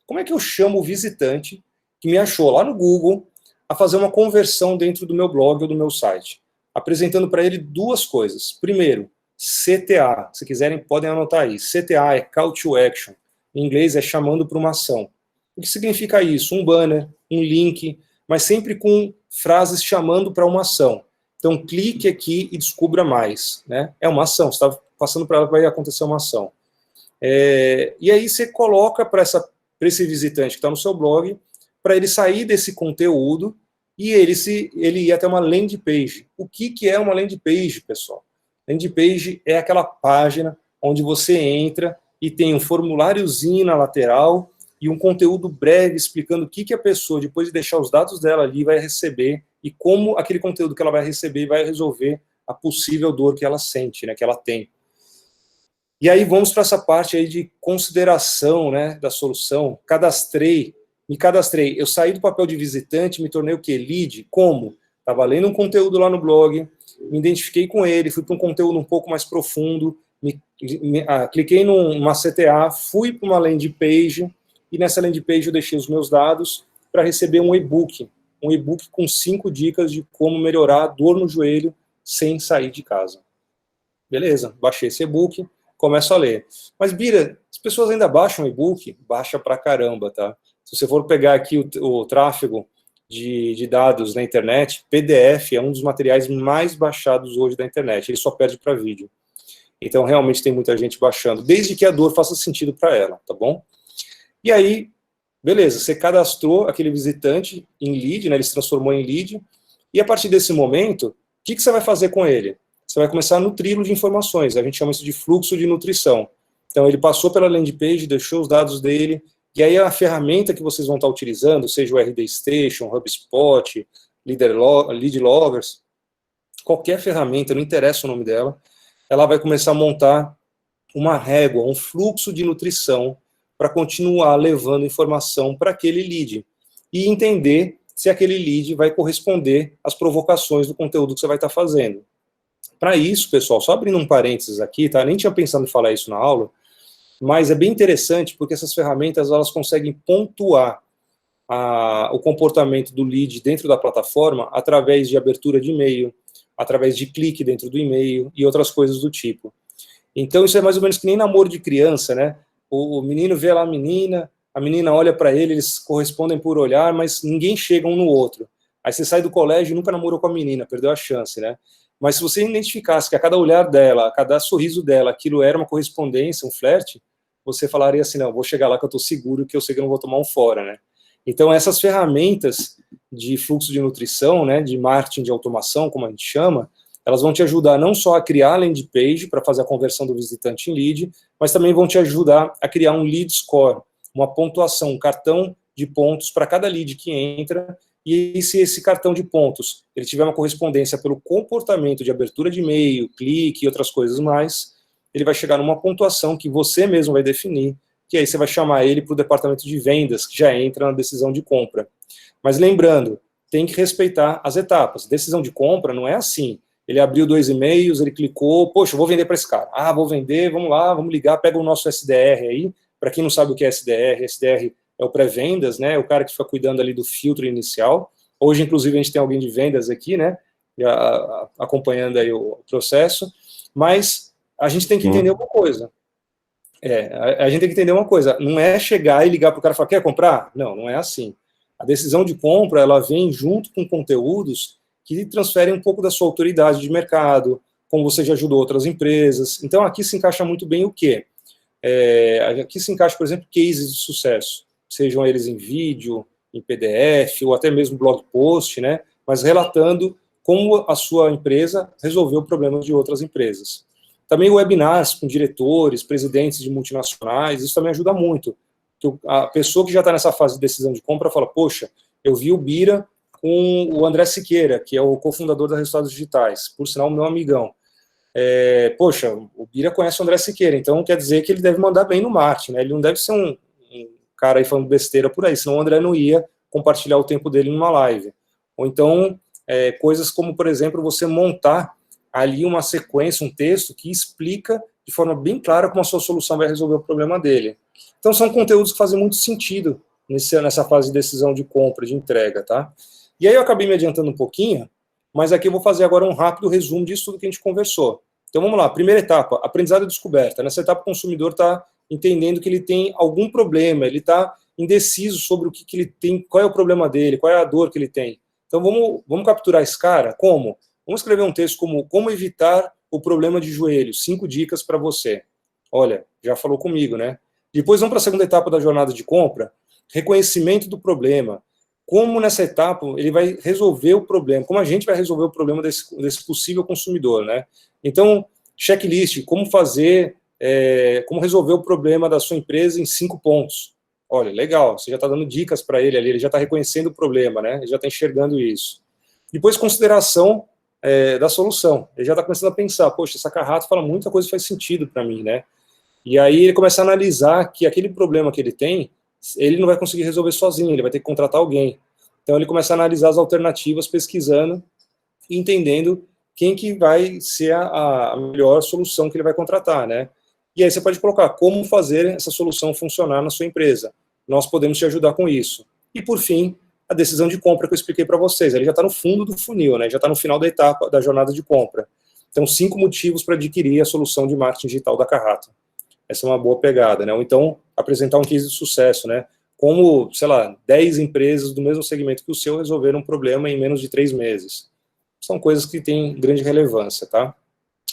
Como é que eu chamo o visitante que me achou lá no Google a fazer uma conversão dentro do meu blog ou do meu site? Apresentando para ele 2 coisas. Primeiro, CTA. Se quiserem, podem anotar aí. CTA é Call to Action. Em inglês é chamando para uma ação. O que significa isso? Um banner, um link, mas sempre com frases chamando para uma ação. Então, clique aqui e descubra mais. Né? É uma ação. Você está passando para ela, vai acontecer uma ação. E aí você coloca para esse visitante que está no seu blog, para ele sair desse conteúdo e ele ir até uma landing page. O que é uma landing page, pessoal? Landing page é aquela página onde você entra e tem um formuláriozinho na lateral e um conteúdo breve explicando o que a pessoa, depois de deixar os dados dela ali, vai receber e como aquele conteúdo que ela vai receber vai resolver a possível dor que ela sente, né, que ela tem. E aí vamos para essa parte aí de consideração, né, da solução. Me cadastrei. Eu saí do papel de visitante, me tornei o quê? Lead. Como? Estava lendo um conteúdo lá no blog, me identifiquei com ele, fui para um conteúdo um pouco mais profundo, cliquei numa CTA, fui para uma landing page, e nessa landing page eu deixei os meus dados para receber um e-book com 5 dicas de como melhorar a dor no joelho sem sair de casa. Beleza, baixei esse e-book, começo a ler. Mas, Bira, as pessoas ainda baixam e-book? Baixa pra caramba, tá? Se você for pegar aqui o tráfego de dados na internet, PDF é um dos materiais mais baixados hoje da internet, ele só perde para vídeo. Então, realmente tem muita gente baixando, desde que a dor faça sentido para ela, tá bom? E aí, beleza, você cadastrou aquele visitante em lead, né, ele se transformou em lead, e a partir desse momento, o que você vai fazer com ele? Você vai começar a nutri-lo de informações, a gente chama isso de fluxo de nutrição. Então, ele passou pela landing page, deixou os dados dele, e aí a ferramenta que vocês vão estar utilizando, seja o RD Station, HubSpot, Lead Loggers, qualquer ferramenta, não interessa o nome dela, ela vai começar a montar uma régua, um fluxo de nutrição para continuar levando informação para aquele lead e entender se aquele lead vai corresponder às provocações do conteúdo que você vai estar fazendo. Para isso, pessoal, só abrindo um parênteses aqui, tá? Nem tinha pensado em falar isso na aula, mas é bem interessante porque essas ferramentas elas conseguem pontuar o comportamento do lead dentro da plataforma através de abertura de e-mail, através de clique dentro do e-mail e outras coisas do tipo. Então isso é mais ou menos que nem namoro de criança, né? O menino vê lá a menina olha para ele, eles correspondem por olhar, mas ninguém chega um no outro. Aí você sai do colégio e nunca namorou com a menina, perdeu a chance, né? Mas se você identificasse que a cada olhar dela, a cada sorriso dela, aquilo era uma correspondência, um flerte, você falaria assim, não, vou chegar lá que eu estou seguro, que eu sei que eu não vou tomar um fora, né? Então, essas ferramentas de fluxo de nutrição, né, de marketing de automação, como a gente chama, elas vão te ajudar não só a criar a landing page para fazer a conversão do visitante em lead, mas também vão te ajudar a criar um lead score, uma pontuação, um cartão de pontos para cada lead que entra, e se esse cartão de pontos ele tiver uma correspondência pelo comportamento de abertura de e-mail, clique e outras coisas mais, ele vai chegar numa pontuação que você mesmo vai definir, que aí você vai chamar ele para o departamento de vendas, que já entra na decisão de compra. Mas lembrando, tem que respeitar as etapas. Decisão de compra não é assim. Ele abriu 2 e-mails, ele clicou, poxa, eu vou vender para esse cara. Ah, vou vender, vamos lá, vamos ligar, pega o nosso SDR aí. Para quem não sabe o que é SDR é o pré-vendas, né? É o cara que fica cuidando ali do filtro inicial. Hoje, inclusive, a gente tem alguém de vendas aqui, né? Acompanhando aí o processo. Mas a gente tem que entender uma coisa. A gente tem que entender uma coisa. Não é chegar e ligar para o cara e falar, quer comprar? Não, não é assim. A decisão de compra, ela vem junto com conteúdos que transferem um pouco da sua autoridade de mercado, como você já ajudou outras empresas. Então, aqui se encaixa muito bem o quê? Aqui se encaixa, por exemplo, cases de sucesso, sejam eles em vídeo, em PDF, ou até mesmo blog post, né? Mas relatando como a sua empresa resolveu problemas de outras empresas. Também webinars com diretores, presidentes de multinacionais, isso também ajuda muito. A pessoa que já está nessa fase de decisão de compra fala, poxa, eu vi o Bira com o André Siqueira, que é o cofundador da Resultados Digitais, por sinal, meu amigão. Poxa, o Bira conhece o André Siqueira, então quer dizer que ele deve mandar bem no marketing, né? Ele não deve ser um cara aí falando besteira por aí, senão o André não ia compartilhar o tempo dele numa live. Ou então, coisas como, por exemplo, você montar ali uma sequência, um texto que explica de forma bem clara como a sua solução vai resolver o problema dele. Então, são conteúdos que fazem muito sentido nessa fase de decisão de compra, de entrega, tá? E aí eu acabei me adiantando um pouquinho, mas aqui eu vou fazer agora um rápido resumo disso tudo que a gente conversou. Então, vamos lá. Primeira etapa, aprendizado e descoberta. Nessa etapa, o consumidor está entendendo que ele tem algum problema, ele está indeciso sobre o que ele tem, qual é o problema dele, qual é a dor que ele tem. Então, vamos capturar esse cara? Como? Vamos escrever um texto como evitar o problema de joelho, 5 dicas para você. Olha, já falou comigo, né? Depois vamos para a segunda etapa da jornada de compra, reconhecimento do problema. Como nessa etapa ele vai resolver o problema, como a gente vai resolver o problema desse possível consumidor, né? Então, checklist, como resolver o problema da sua empresa em 5 pontos. Olha, legal, você já está dando dicas para ele ali, ele já está reconhecendo o problema, né? Ele já está enxergando isso. Depois, consideração da solução. Ele já está começando a pensar, poxa, essa carrata fala muita coisa que faz sentido para mim, né? E aí ele começa a analisar que aquele problema que ele tem, ele não vai conseguir resolver sozinho, ele vai ter que contratar alguém. Então ele começa a analisar as alternativas, pesquisando e entendendo quem que vai ser a melhor solução que ele vai contratar, né? E aí você pode colocar como fazer essa solução funcionar na sua empresa. Nós podemos te ajudar com isso. E por fim, a decisão de compra que eu expliquei para vocês. Ele já está no fundo do funil, né? Já está no final da etapa da jornada de compra. Então, 5 motivos para adquirir a solução de marketing digital da Carrato. Essa é uma boa pegada, né? Ou então, apresentar um case de sucesso, né? Como, sei lá, 10 empresas do mesmo segmento que o seu resolveram um problema em menos de 3 meses. São coisas que têm grande relevância, tá?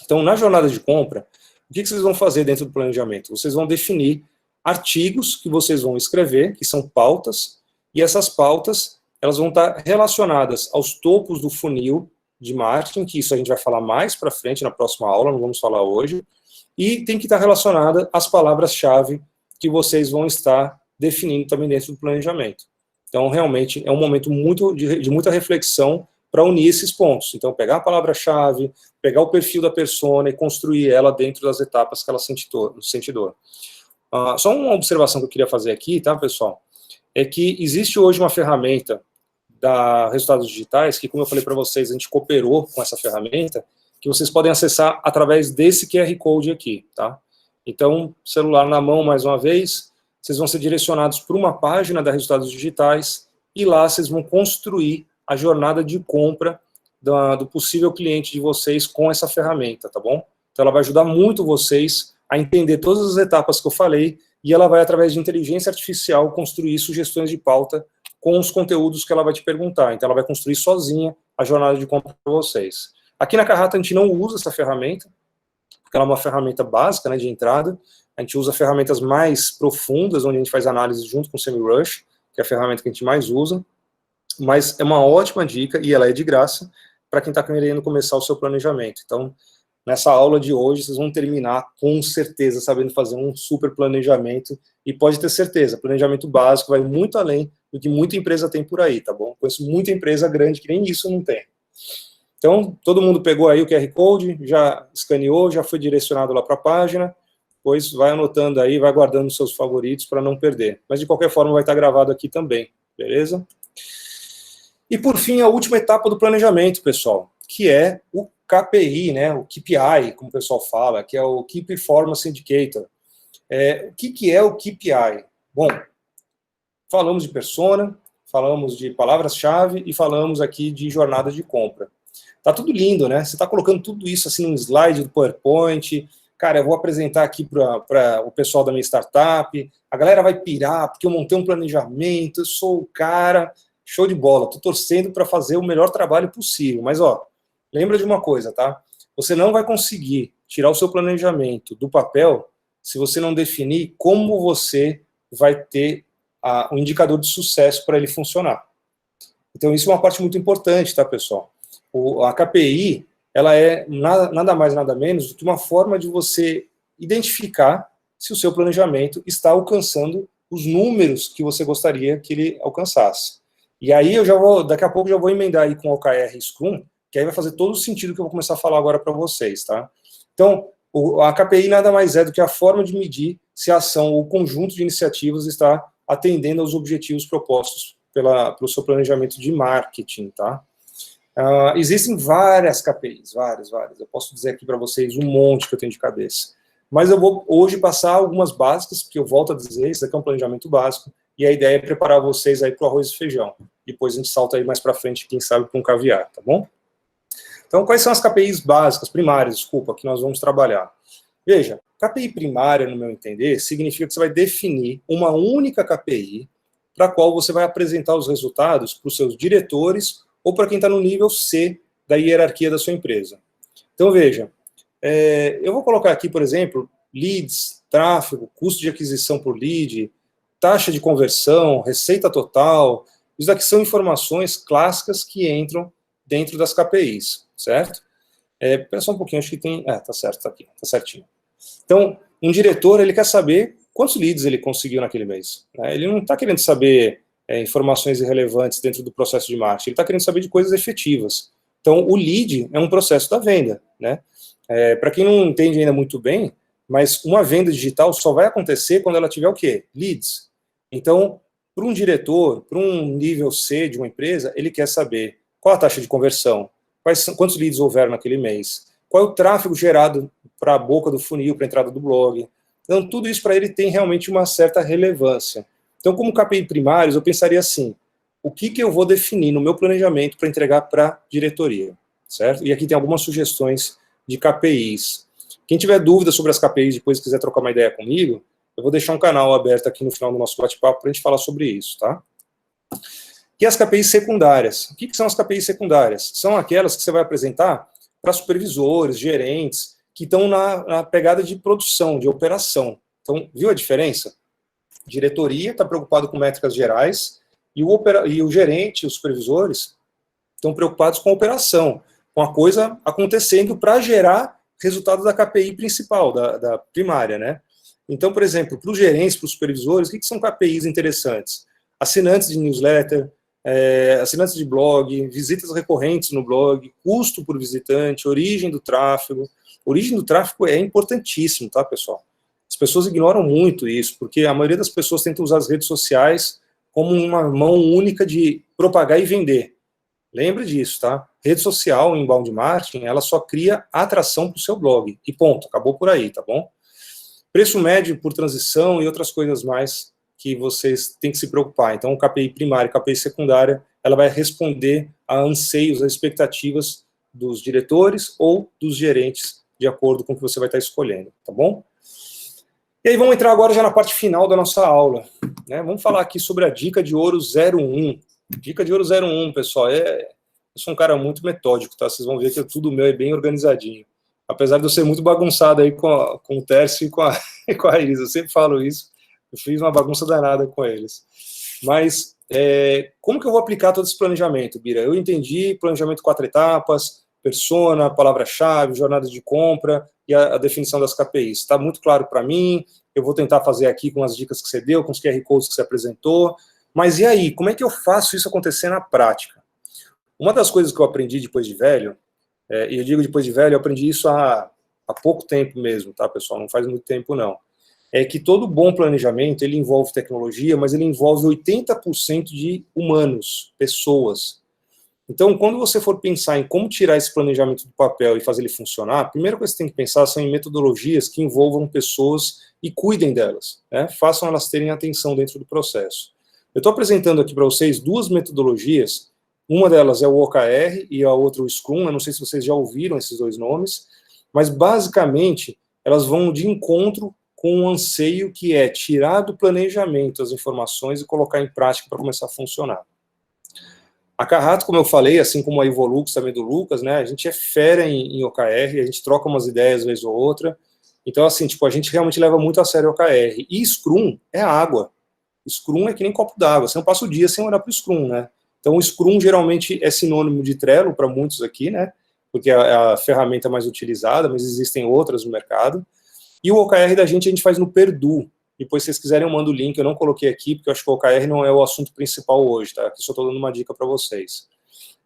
Então, na jornada de compra, o que vocês vão fazer dentro do planejamento? Vocês vão definir artigos que vocês vão escrever, que são pautas, e essas pautas, elas vão estar relacionadas aos topos do funil de marketing, que isso a gente vai falar mais para frente na próxima aula, não vamos falar hoje, e tem que estar relacionada às palavras-chave que vocês vão estar definindo também dentro do planejamento. Então, realmente, é um momento de muita reflexão para unir esses pontos. Então, pegar a palavra-chave, pegar o perfil da persona e construir ela dentro das etapas que ela sente dor. Só uma observação que eu queria fazer aqui, tá, pessoal? É que existe hoje uma ferramenta da Resultados Digitais, que, como eu falei para vocês, a gente cooperou com essa ferramenta, que vocês podem acessar através desse QR Code aqui, tá? Então, celular na mão, mais uma vez, vocês vão ser direcionados para uma página da Resultados Digitais, e lá vocês vão construir a jornada de compra do possível cliente de vocês com essa ferramenta, tá bom? Então, ela vai ajudar muito vocês a entender todas as etapas que eu falei, e ela vai, através de inteligência artificial, construir sugestões de pauta com os conteúdos que ela vai te perguntar. Então, ela vai construir sozinha a jornada de compra para vocês. Aqui na Carrato, a gente não usa essa ferramenta, porque ela é uma ferramenta básica, né, de entrada. A gente usa ferramentas mais profundas, onde a gente faz análise junto com o SEMrush, que é a ferramenta que a gente mais usa. Mas é uma ótima dica, e ela é de graça, para quem está querendo começar o seu planejamento. Então, nessa aula de hoje, vocês vão terminar com certeza sabendo fazer um super planejamento, e pode ter certeza, planejamento básico vai muito além do que muita empresa tem por aí, tá bom? Conheço muita empresa grande que nem isso não tem. Então, todo mundo pegou aí o QR Code, já escaneou, já foi direcionado lá para a página, pois vai anotando aí, vai guardando os seus favoritos para não perder. Mas, de qualquer forma, vai estar gravado aqui também, beleza? E, por fim, a última etapa do planejamento, pessoal, que é o KPI, né, o KPI, como o pessoal fala, que é o Key Performance Indicator. O que é o KPI? Bom, falamos de persona, falamos de palavras-chave e falamos aqui de jornada de compra. Tá tudo lindo, né? Você está colocando tudo isso assim num slide do PowerPoint. Cara, eu vou apresentar aqui para o pessoal da minha startup. A galera vai pirar, porque eu montei um planejamento, eu sou o cara, show de bola. Estou torcendo para fazer o melhor trabalho possível. Mas, ó, lembra de uma coisa, tá? Você não vai conseguir tirar o seu planejamento do papel se você não definir como você vai ter um indicador de sucesso para ele funcionar. Então, isso é uma parte muito importante, tá, pessoal? A KPI, ela é nada mais, nada menos do que uma forma de você identificar se o seu planejamento está alcançando os números que você gostaria que ele alcançasse. E aí, daqui a pouco, já vou emendar aí com o OKR Scrum, que aí vai fazer todo o sentido que eu vou começar a falar agora para vocês, tá? Então, a KPI nada mais é do que a forma de medir se a ação ou conjunto de iniciativas está atendendo aos objetivos propostos pelo seu planejamento de marketing, tá? Existem várias KPIs, várias. Eu posso dizer aqui para vocês um monte que eu tenho de cabeça. Mas eu vou hoje passar algumas básicas, porque eu volto a dizer, isso aqui é um planejamento básico, e a ideia é preparar vocês aí para o arroz e feijão. Depois a gente salta aí mais para frente, quem sabe, com caviar, tá bom? Então, quais são as KPIs básicas, primárias, desculpa, que nós vamos trabalhar? Veja, KPI primária, no meu entender, significa que você vai definir uma única KPI para a qual você vai apresentar os resultados para os seus diretores ou para quem está no nível C da hierarquia da sua empresa. Então, veja, eu vou colocar aqui, por exemplo, leads, tráfego, custo de aquisição por lead, taxa de conversão, receita total. Isso daqui são informações clássicas que entram dentro das KPIs, certo? Espera só um pouquinho, acho que tem... tá certo, tá aqui, tá certinho. Então, um diretor, ele quer saber quantos leads ele conseguiu naquele mês. Né? Ele não está querendo saber informações irrelevantes dentro do processo de marketing, ele está querendo saber de coisas efetivas. Então, o lead é um processo da venda, né? Para quem não entende ainda muito bem, mas uma venda digital só vai acontecer quando ela tiver o quê? Leads. Então, para um diretor, para um nível C de uma empresa, ele quer saber qual a taxa de conversão, quantos leads houveram naquele mês, qual é o tráfego gerado para a boca do funil, para a entrada do blog. Então, tudo isso para ele tem realmente uma certa relevância. Então, como KPI primários, eu pensaria assim, o que eu vou definir no meu planejamento para entregar para a diretoria, certo? E aqui tem algumas sugestões de KPIs. Quem tiver dúvidas sobre as KPIs, depois quiser trocar uma ideia comigo, eu vou deixar um canal aberto aqui no final do nosso bate-papo para a gente falar sobre isso, tá? E as KPIs secundárias. O que são as KPIs secundárias? São aquelas que você vai apresentar para supervisores, gerentes, que estão na pegada de produção, de operação. Então, viu a diferença? Diretoria está preocupado com métricas gerais e o gerente, os supervisores, estão preocupados com a operação, com a coisa acontecendo para gerar resultado da KPI principal, da primária, né? Então, por exemplo, para os gerentes, para os supervisores, o que são KPIs interessantes? Assinantes de newsletter, assinantes de blog, visitas recorrentes no blog, custo por visitante, origem do tráfego. Origem do tráfego é importantíssimo, tá, pessoal? As pessoas ignoram muito isso, porque a maioria das pessoas tenta usar as redes sociais como uma mão única de propagar e vender. Lembre disso, tá? Rede social, inbound marketing, ela só cria atração para o seu blog. E ponto, acabou por aí, tá bom? Preço médio por transição e outras coisas mais que vocês têm que se preocupar. Então, o KPI primária e KPI secundária, ela vai responder a anseios, a expectativas dos diretores ou dos gerentes, de acordo com o que você vai estar escolhendo, tá bom? E aí vamos entrar agora já na parte final da nossa aula, né? Vamos falar aqui sobre a dica de ouro 01. Dica de ouro 01, pessoal, eu sou um cara muito metódico, tá? Vocês vão ver que tudo meu é bem organizadinho. Apesar de eu ser muito bagunçado aí com o Tércio e com a Iris, eu sempre falo isso, eu fiz uma bagunça danada com eles. Mas como que eu vou aplicar todo esse planejamento, Bira? Eu entendi planejamento 4 etapas, persona, palavra-chave, jornada de compra e a definição das KPIs. Está muito claro para mim, eu vou tentar fazer aqui com as dicas que você deu, com os QR Codes que você apresentou, mas e aí, como é que eu faço isso acontecer na prática? Uma das coisas que eu aprendi depois de velho, e eu digo depois de velho, eu aprendi isso há pouco tempo mesmo, tá, pessoal? Não faz muito tempo, não. É que todo bom planejamento, ele envolve tecnologia, mas ele envolve 80% de humanos, pessoas. Então, quando você for pensar em como tirar esse planejamento do papel e fazer ele funcionar, a primeira coisa que você tem que pensar são em metodologias que envolvam pessoas e cuidem delas, né? Façam elas terem atenção dentro do processo. Eu estou apresentando aqui para vocês 2 metodologias, uma delas é o OKR e a outra o Scrum, eu não sei se vocês já ouviram esses 2 nomes, mas basicamente elas vão de encontro com um anseio que é tirar do planejamento as informações e colocar em prática para começar a funcionar. A Carrato, como eu falei, assim como a Evolux também do Lucas, né, a gente é fera em OKR, a gente troca umas ideias vez ou outra, então assim, tipo, a gente realmente leva muito a sério o OKR, e Scrum é água, Scrum é que nem copo d'água, você não passa o dia sem olhar para o Scrum, né, então o Scrum geralmente é sinônimo de Trello para muitos aqui, né, porque é a ferramenta mais utilizada, mas existem outras no mercado, e o OKR da gente a gente faz no Perdue. Depois, se vocês quiserem, eu mando o link. Eu não coloquei aqui, porque eu acho que o OKR não é o assunto principal hoje, tá? Aqui só estou dando uma dica para vocês.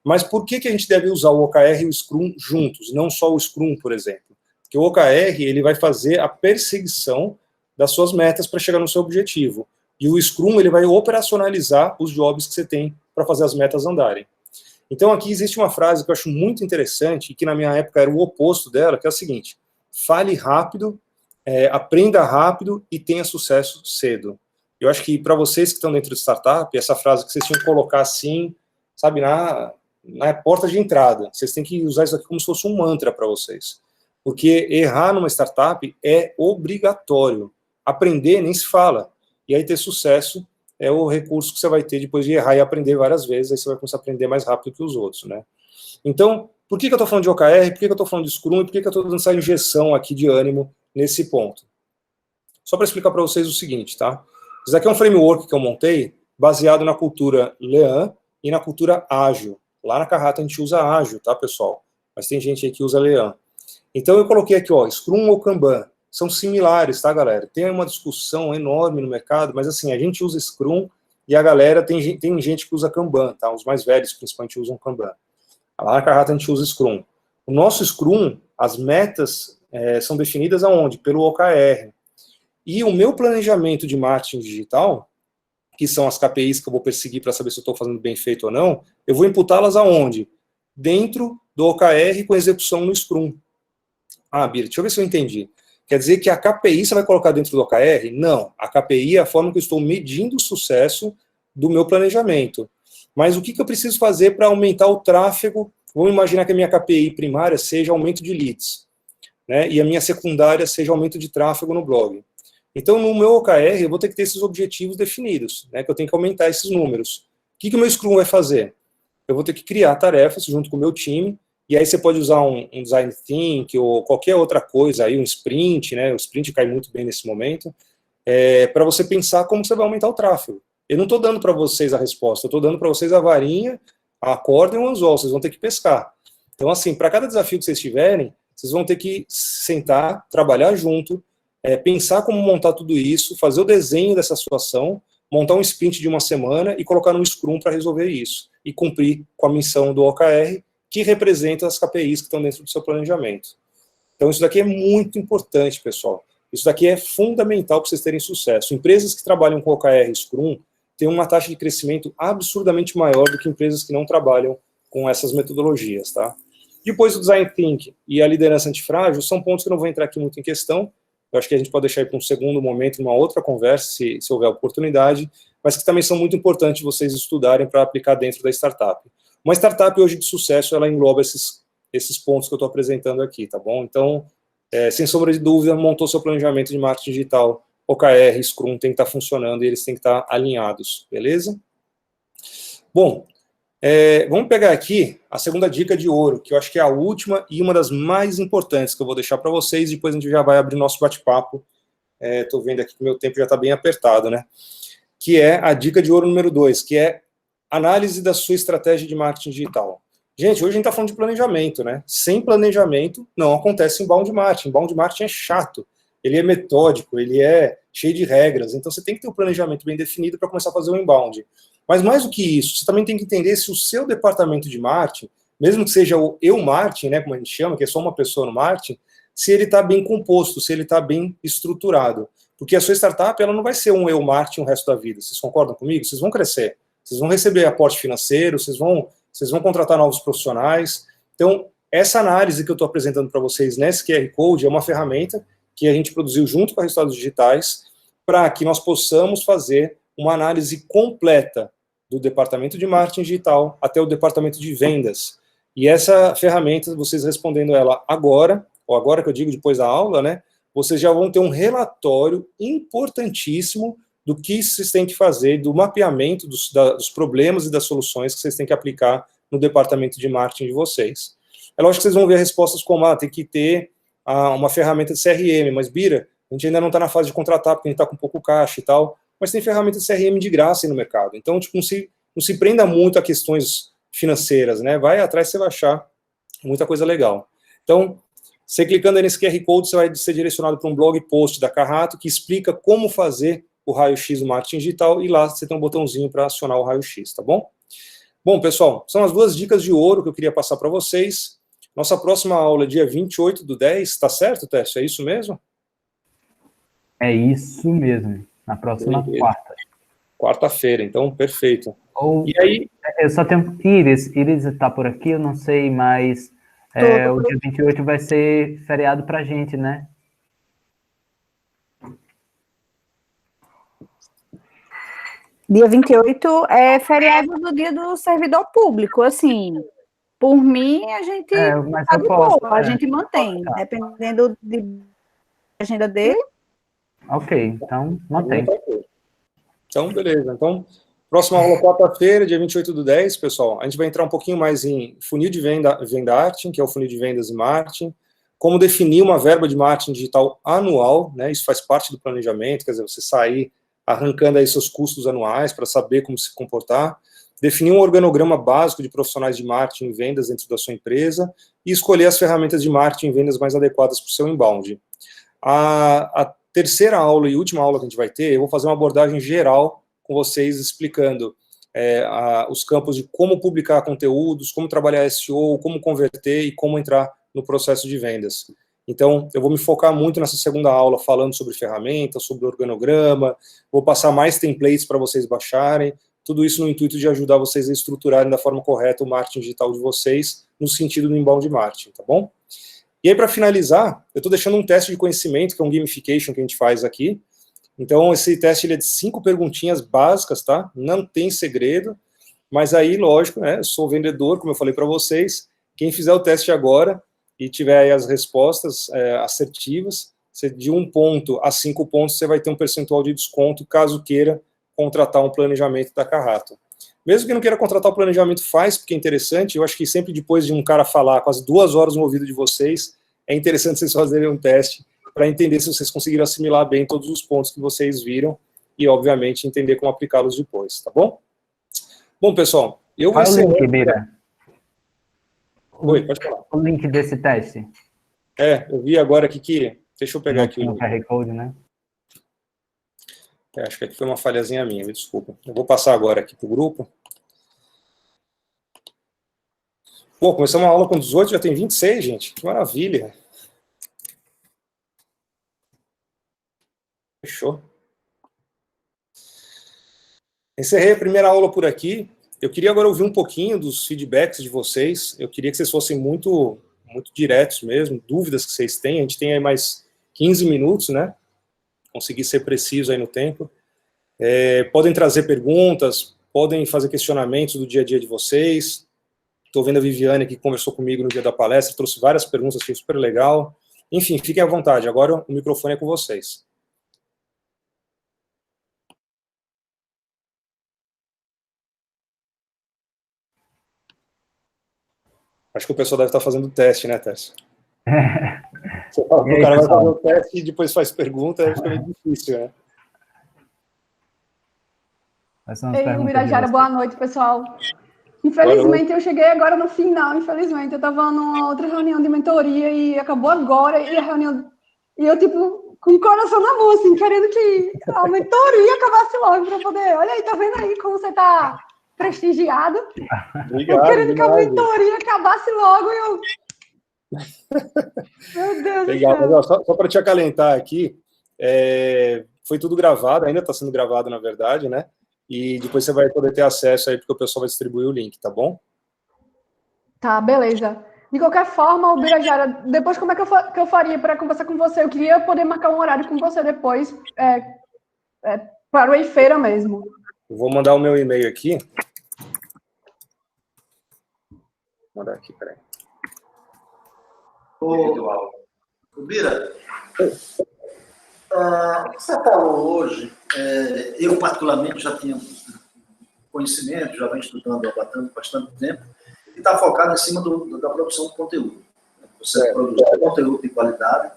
Mas por que a gente deve usar o OKR e o Scrum juntos, não só o Scrum, por exemplo? Porque o OKR, ele vai fazer a perseguição das suas metas para chegar no seu objetivo. E o Scrum, ele vai operacionalizar os jobs que você tem para fazer as metas andarem. Então, aqui existe uma frase que eu acho muito interessante, e que na minha época era o oposto dela, que é a seguinte: fale rápido, aprenda rápido e tenha sucesso cedo. Eu acho que para vocês que estão dentro de startup, essa frase que vocês tinham que colocar assim, sabe, na porta de entrada. Vocês têm que usar isso aqui como se fosse um mantra para vocês. Porque errar numa startup é obrigatório. Aprender nem se fala. E aí ter sucesso é o recurso que você vai ter depois de errar e aprender várias vezes, aí você vai começar a aprender mais rápido que os outros, né? Então, por que eu estou falando de OKR, por que eu estou falando de Scrum, e por que eu estou dando essa injeção aqui de ânimo nesse ponto? Só para explicar para vocês o seguinte, tá? Isso aqui é um framework que eu montei baseado na cultura Lean e na cultura ágil. Lá na Carrato a gente usa ágil, tá, pessoal? Mas tem gente aí que usa Lean. Então eu coloquei aqui, ó, Scrum ou Kanban. São similares, tá, galera? Tem uma discussão enorme no mercado, mas assim, a gente usa Scrum e a galera, tem gente que usa Kanban, tá? Os mais velhos, principalmente, usam Kanban. Lá na Carrato a gente usa Scrum. O nosso Scrum, as metas são definidas aonde? Pelo OKR. E o meu planejamento de marketing digital, que são as KPIs que eu vou perseguir para saber se eu estou fazendo bem feito ou não, eu vou imputá-las aonde? Dentro do OKR com execução no Scrum. Ah, Bira, deixa eu ver se eu entendi. Quer dizer que a KPI você vai colocar dentro do OKR? Não. A KPI é a forma que eu estou medindo o sucesso do meu planejamento. Mas o que eu preciso fazer para aumentar o tráfego? Vamos imaginar que a minha KPI primária seja aumento de leads, né? E a minha secundária seja aumento de tráfego no blog. Então, no meu OKR, eu vou ter que ter esses objetivos definidos, né? Que eu tenho que aumentar esses números. O que o meu Scrum vai fazer? Eu vou ter que criar tarefas junto com o meu time. E aí você pode usar um design thinking ou qualquer outra coisa, aí um sprint, né? O sprint cai muito bem nesse momento, para você pensar como você vai aumentar o tráfego. Eu não estou dando para vocês a resposta, eu estou dando para vocês a varinha, a corda e um anzol, vocês vão ter que pescar. Então, assim, para cada desafio que vocês tiverem, vocês vão ter que sentar, trabalhar junto, pensar como montar tudo isso, fazer o desenho dessa situação, montar um sprint de uma semana e colocar no Scrum para resolver isso. E cumprir com a missão do OKR, que representa as KPIs que estão dentro do seu planejamento. Então, isso daqui é muito importante, pessoal. Isso daqui é fundamental para vocês terem sucesso. Empresas que trabalham com OKR e Scrum têm uma taxa de crescimento absurdamente maior do que empresas que não trabalham com essas metodologias, tá? Depois, o Design Thinking e a liderança antifrágil são pontos que eu não vou entrar aqui muito em questão. Eu acho que a gente pode deixar aí para um segundo momento, uma outra conversa, se houver oportunidade, mas que também são muito importantes vocês estudarem para aplicar dentro da startup. Uma startup hoje de sucesso, ela engloba esses pontos que eu estou apresentando aqui, tá bom? Então, sem sombra de dúvida, montou seu planejamento de marketing digital, OKR, Scrum, tem que estar funcionando e eles têm que estar alinhados, beleza? Bom, vamos pegar aqui a segunda dica de ouro, que eu acho que é a última e uma das mais importantes que eu vou deixar para vocês, depois a gente já vai abrir nosso bate-papo. Estou vendo aqui que o meu tempo já está bem apertado, né? que é a dica de ouro número 2, que é análise da sua estratégia de marketing digital. Gente, hoje a gente está falando de planejamento, né? Sem planejamento não acontece inbound marketing. Inbound marketing é chato, ele é metódico, ele é cheio de regras, então você tem que ter um planejamento bem definido para começar a fazer o inbound. Mas mais do que isso, você também tem que entender se o seu departamento de marketing, mesmo que seja o marketing, né, como a gente chama, que é só uma pessoa no marketing, se ele está bem composto, se ele está bem estruturado. Porque a sua startup, ela não vai ser um marketing o resto da vida. Vocês concordam comigo? Vocês vão crescer, vocês vão receber aporte financeiro, vocês vão contratar novos profissionais. Então, essa análise que eu estou apresentando para vocês nesse QR Code é uma ferramenta que a gente produziu junto com a Resultados Digitais para que nós possamos fazer uma análise completa do departamento de marketing digital até o departamento de vendas. E essa ferramenta, vocês respondendo ela agora, ou agora que eu digo depois da aula, né, vocês já vão ter um relatório importantíssimo do que vocês têm que fazer, do mapeamento dos problemas e das soluções que vocês têm que aplicar no departamento de marketing de vocês. É lógico que vocês vão ver respostas como, tem que ter uma ferramenta de CRM, mas, Bira, a gente ainda não está na fase de contratar, porque a gente está com pouco caixa e tal, mas tem ferramenta de CRM de graça aí no mercado. Então, tipo, não se prenda muito a questões financeiras, né? Vai atrás, você vai achar muita coisa legal. Então, você clicando aí nesse QR Code, você vai ser direcionado para um blog post da Carrato, que explica como fazer o raio-x do marketing digital, e lá você tem um botãozinho para acionar o raio-x, tá bom? Bom, pessoal, são as 2 dicas de ouro que eu queria passar para vocês. Nossa próxima aula é dia 28/10, tá certo, Tércio? É isso mesmo? É isso mesmo, na próxima quarta. Quarta-feira, então, perfeito. E aí... Eu só tenho... Iris está por aqui, eu não sei, mas o dia 28 vai ser feriado pra gente, né? Dia 28 é feriado do dia do servidor público, assim... Por mim, a gente tá de boa, a gente mantém, dependendo da agenda dele. Ok, então mantém. Então, beleza. Então, próxima aula quarta-feira, dia 28/10, pessoal. A gente vai entrar um pouquinho mais em funil de vendarting, que é o funil de vendas e marketing, como definir uma verba de marketing digital anual, né? Isso faz parte do planejamento, quer dizer, você sair arrancando aí seus custos anuais para saber como se comportar. Definir um organograma básico de profissionais de marketing e vendas dentro da sua empresa e escolher as ferramentas de marketing e vendas mais adequadas para o seu inbound. A terceira aula e última aula que a gente vai ter, eu vou fazer uma abordagem geral com vocês, explicando os campos de como publicar conteúdos, como trabalhar SEO, como converter e como entrar no processo de vendas. Então, eu vou me focar muito nessa segunda aula, falando sobre ferramentas, sobre organograma, vou passar mais templates para vocês baixarem, tudo isso no intuito de ajudar vocês a estruturarem da forma correta o marketing digital de vocês, no sentido do inbound marketing, tá bom? E aí, para finalizar, eu estou deixando um teste de conhecimento, que é um gamification que a gente faz aqui. Então, esse teste ele é de 5 perguntinhas básicas, tá? Não tem segredo, mas aí, lógico, né, eu sou vendedor, como eu falei para vocês, quem fizer o teste agora e tiver aí as respostas assertivas, de 1 ponto a 5 pontos, você vai ter um percentual de desconto, caso queira contratar um planejamento da Carrato. Mesmo que não queira contratar o planejamento, faz, porque é interessante. Eu acho que sempre depois de um cara falar quase 2 horas no ouvido de vocês, é interessante vocês fazerem um teste para entender se vocês conseguiram assimilar bem todos os pontos que vocês viram e, obviamente, entender como aplicá-los depois, tá bom? Bom, pessoal, eu vou encerrar... o link, Bira. Oi, pode falar. O link desse teste. Eu vi agora aqui que... Deixa eu pegar aqui o link. QR Code, né? Acho que aqui foi uma falhazinha minha, me desculpa. Eu vou passar agora aqui para o grupo. Pô, começamos uma aula com 18, já tem 26, gente. Que maravilha. Fechou. Encerrei a primeira aula por aqui. Eu queria agora ouvir um pouquinho dos feedbacks de vocês. Eu queria que vocês fossem muito diretos mesmo, dúvidas que vocês têm. A gente tem aí mais 15 minutos, né? Conseguir ser preciso aí no tempo. Podem trazer perguntas, podem fazer questionamentos do dia a dia de vocês. Estou vendo a Viviane que conversou comigo no dia da palestra, trouxe várias perguntas, achei super legal. Enfim, fiquem à vontade, agora o microfone é com vocês. Acho que o pessoal deve estar fazendo teste, né, Tércio? Você fala que o cara vai fazer o teste e depois faz pergunta, fica meio difícil, né? Ei, Ubirajara, boa noite, pessoal. Infelizmente, eu cheguei agora no final, infelizmente. Eu estava numa outra reunião de mentoria e acabou agora, e a reunião... E eu, tipo, com o coração na mão, assim, querendo que a mentoria acabasse logo para poder... Olha aí, tá vendo aí como você tá prestigiado? Obrigado, eu querendo que a mentoria acabasse logo e eu... Meu Deus legal, do céu. Só para te acalentar aqui, foi tudo gravado, ainda está sendo gravado, na verdade, né? E depois você vai poder ter acesso aí, porque o pessoal vai distribuir o link, tá bom? Tá, beleza. De qualquer forma, Ubirajara, depois como é que eu faria para conversar com você? Eu queria poder marcar um horário com você depois, para o Eifeira mesmo. Eu vou mandar o meu e-mail aqui. Vou mandar aqui, peraí. Bira, você falou hoje, eu particularmente já tinha conhecimento, já venho estudando há bastante tempo, e está focado em cima da produção de conteúdo. Você produzir conteúdo de qualidade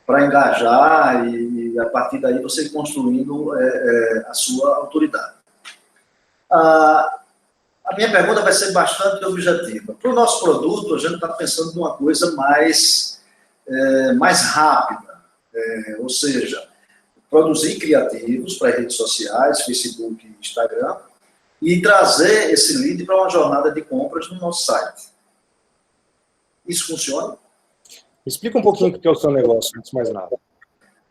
para engajar e, a partir daí, você ir construindo a sua autoridade. A minha pergunta vai ser bastante objetiva. Para o nosso produto, a gente está pensando numa coisa mais rápida, ou seja, produzir criativos para redes sociais, Facebook e Instagram, e trazer esse lead para uma jornada de compras no nosso site. Isso funciona? Explica um pouquinho o que é o seu negócio, antes de mais nada.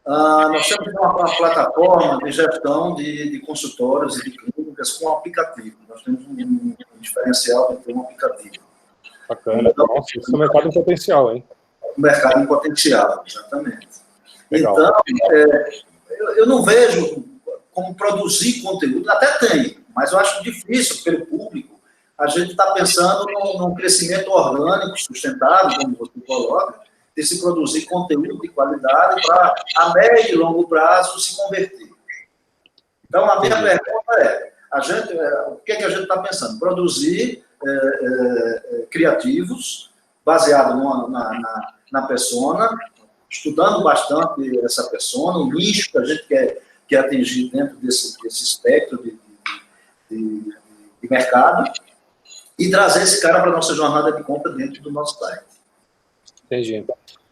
Nós temos uma plataforma de gestão de consultórios e de clínicas com aplicativo. Nós temos um diferencial de ter um aplicativo. Bacana. Então, nossa, esse é um mercado em potencial, hein? Um mercado em potencial, exatamente. Legal. Então, eu não vejo como produzir conteúdo, até tem, mas eu acho difícil pelo público. A gente está pensando num crescimento orgânico, sustentável, como você coloca, de se produzir conteúdo de qualidade para, a médio e longo prazo, se converter. Então, a minha pergunta o que a gente está pensando? Produzir criativos, baseado na persona, estudando bastante essa persona, o nicho que a gente quer atingir dentro desse espectro de mercado, e trazer esse cara para a nossa jornada de compra dentro do nosso site. Entendi.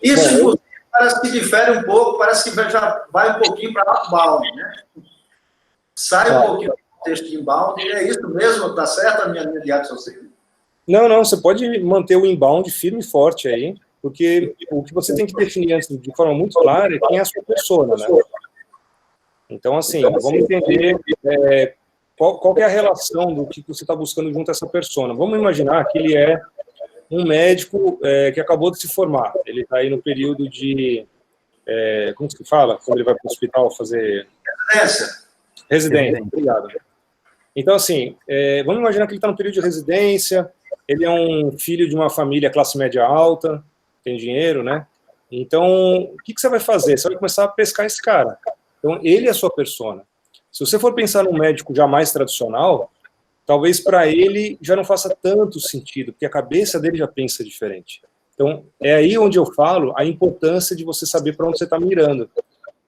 Isso parece que difere um pouco, parece que já vai um pouquinho para outbound, né? Sai um pouquinho do contexto de inbound, e é isso mesmo, está certo a minha diária social? Não, você pode manter o inbound firme e forte aí, porque o que você tem que definir antes de forma muito clara é quem é a sua persona, né? Então, assim, vamos entender qual que é a relação do que você está buscando junto a essa persona. Vamos imaginar que ele é um médico que acabou de se formar. Ele está aí no período de... como se fala? Quando ele vai para o hospital fazer... Residência. Obrigado. Então, assim, vamos imaginar que ele está no período de residência, ele é um filho de uma família classe média alta, tem dinheiro, né? Então, o que você vai fazer? Você vai começar a pescar esse cara. Então, ele é a sua persona. Se você for pensar num médico já mais tradicional, talvez para ele já não faça tanto sentido, porque a cabeça dele já pensa diferente. Então, é aí onde eu falo a importância de você saber para onde você está mirando.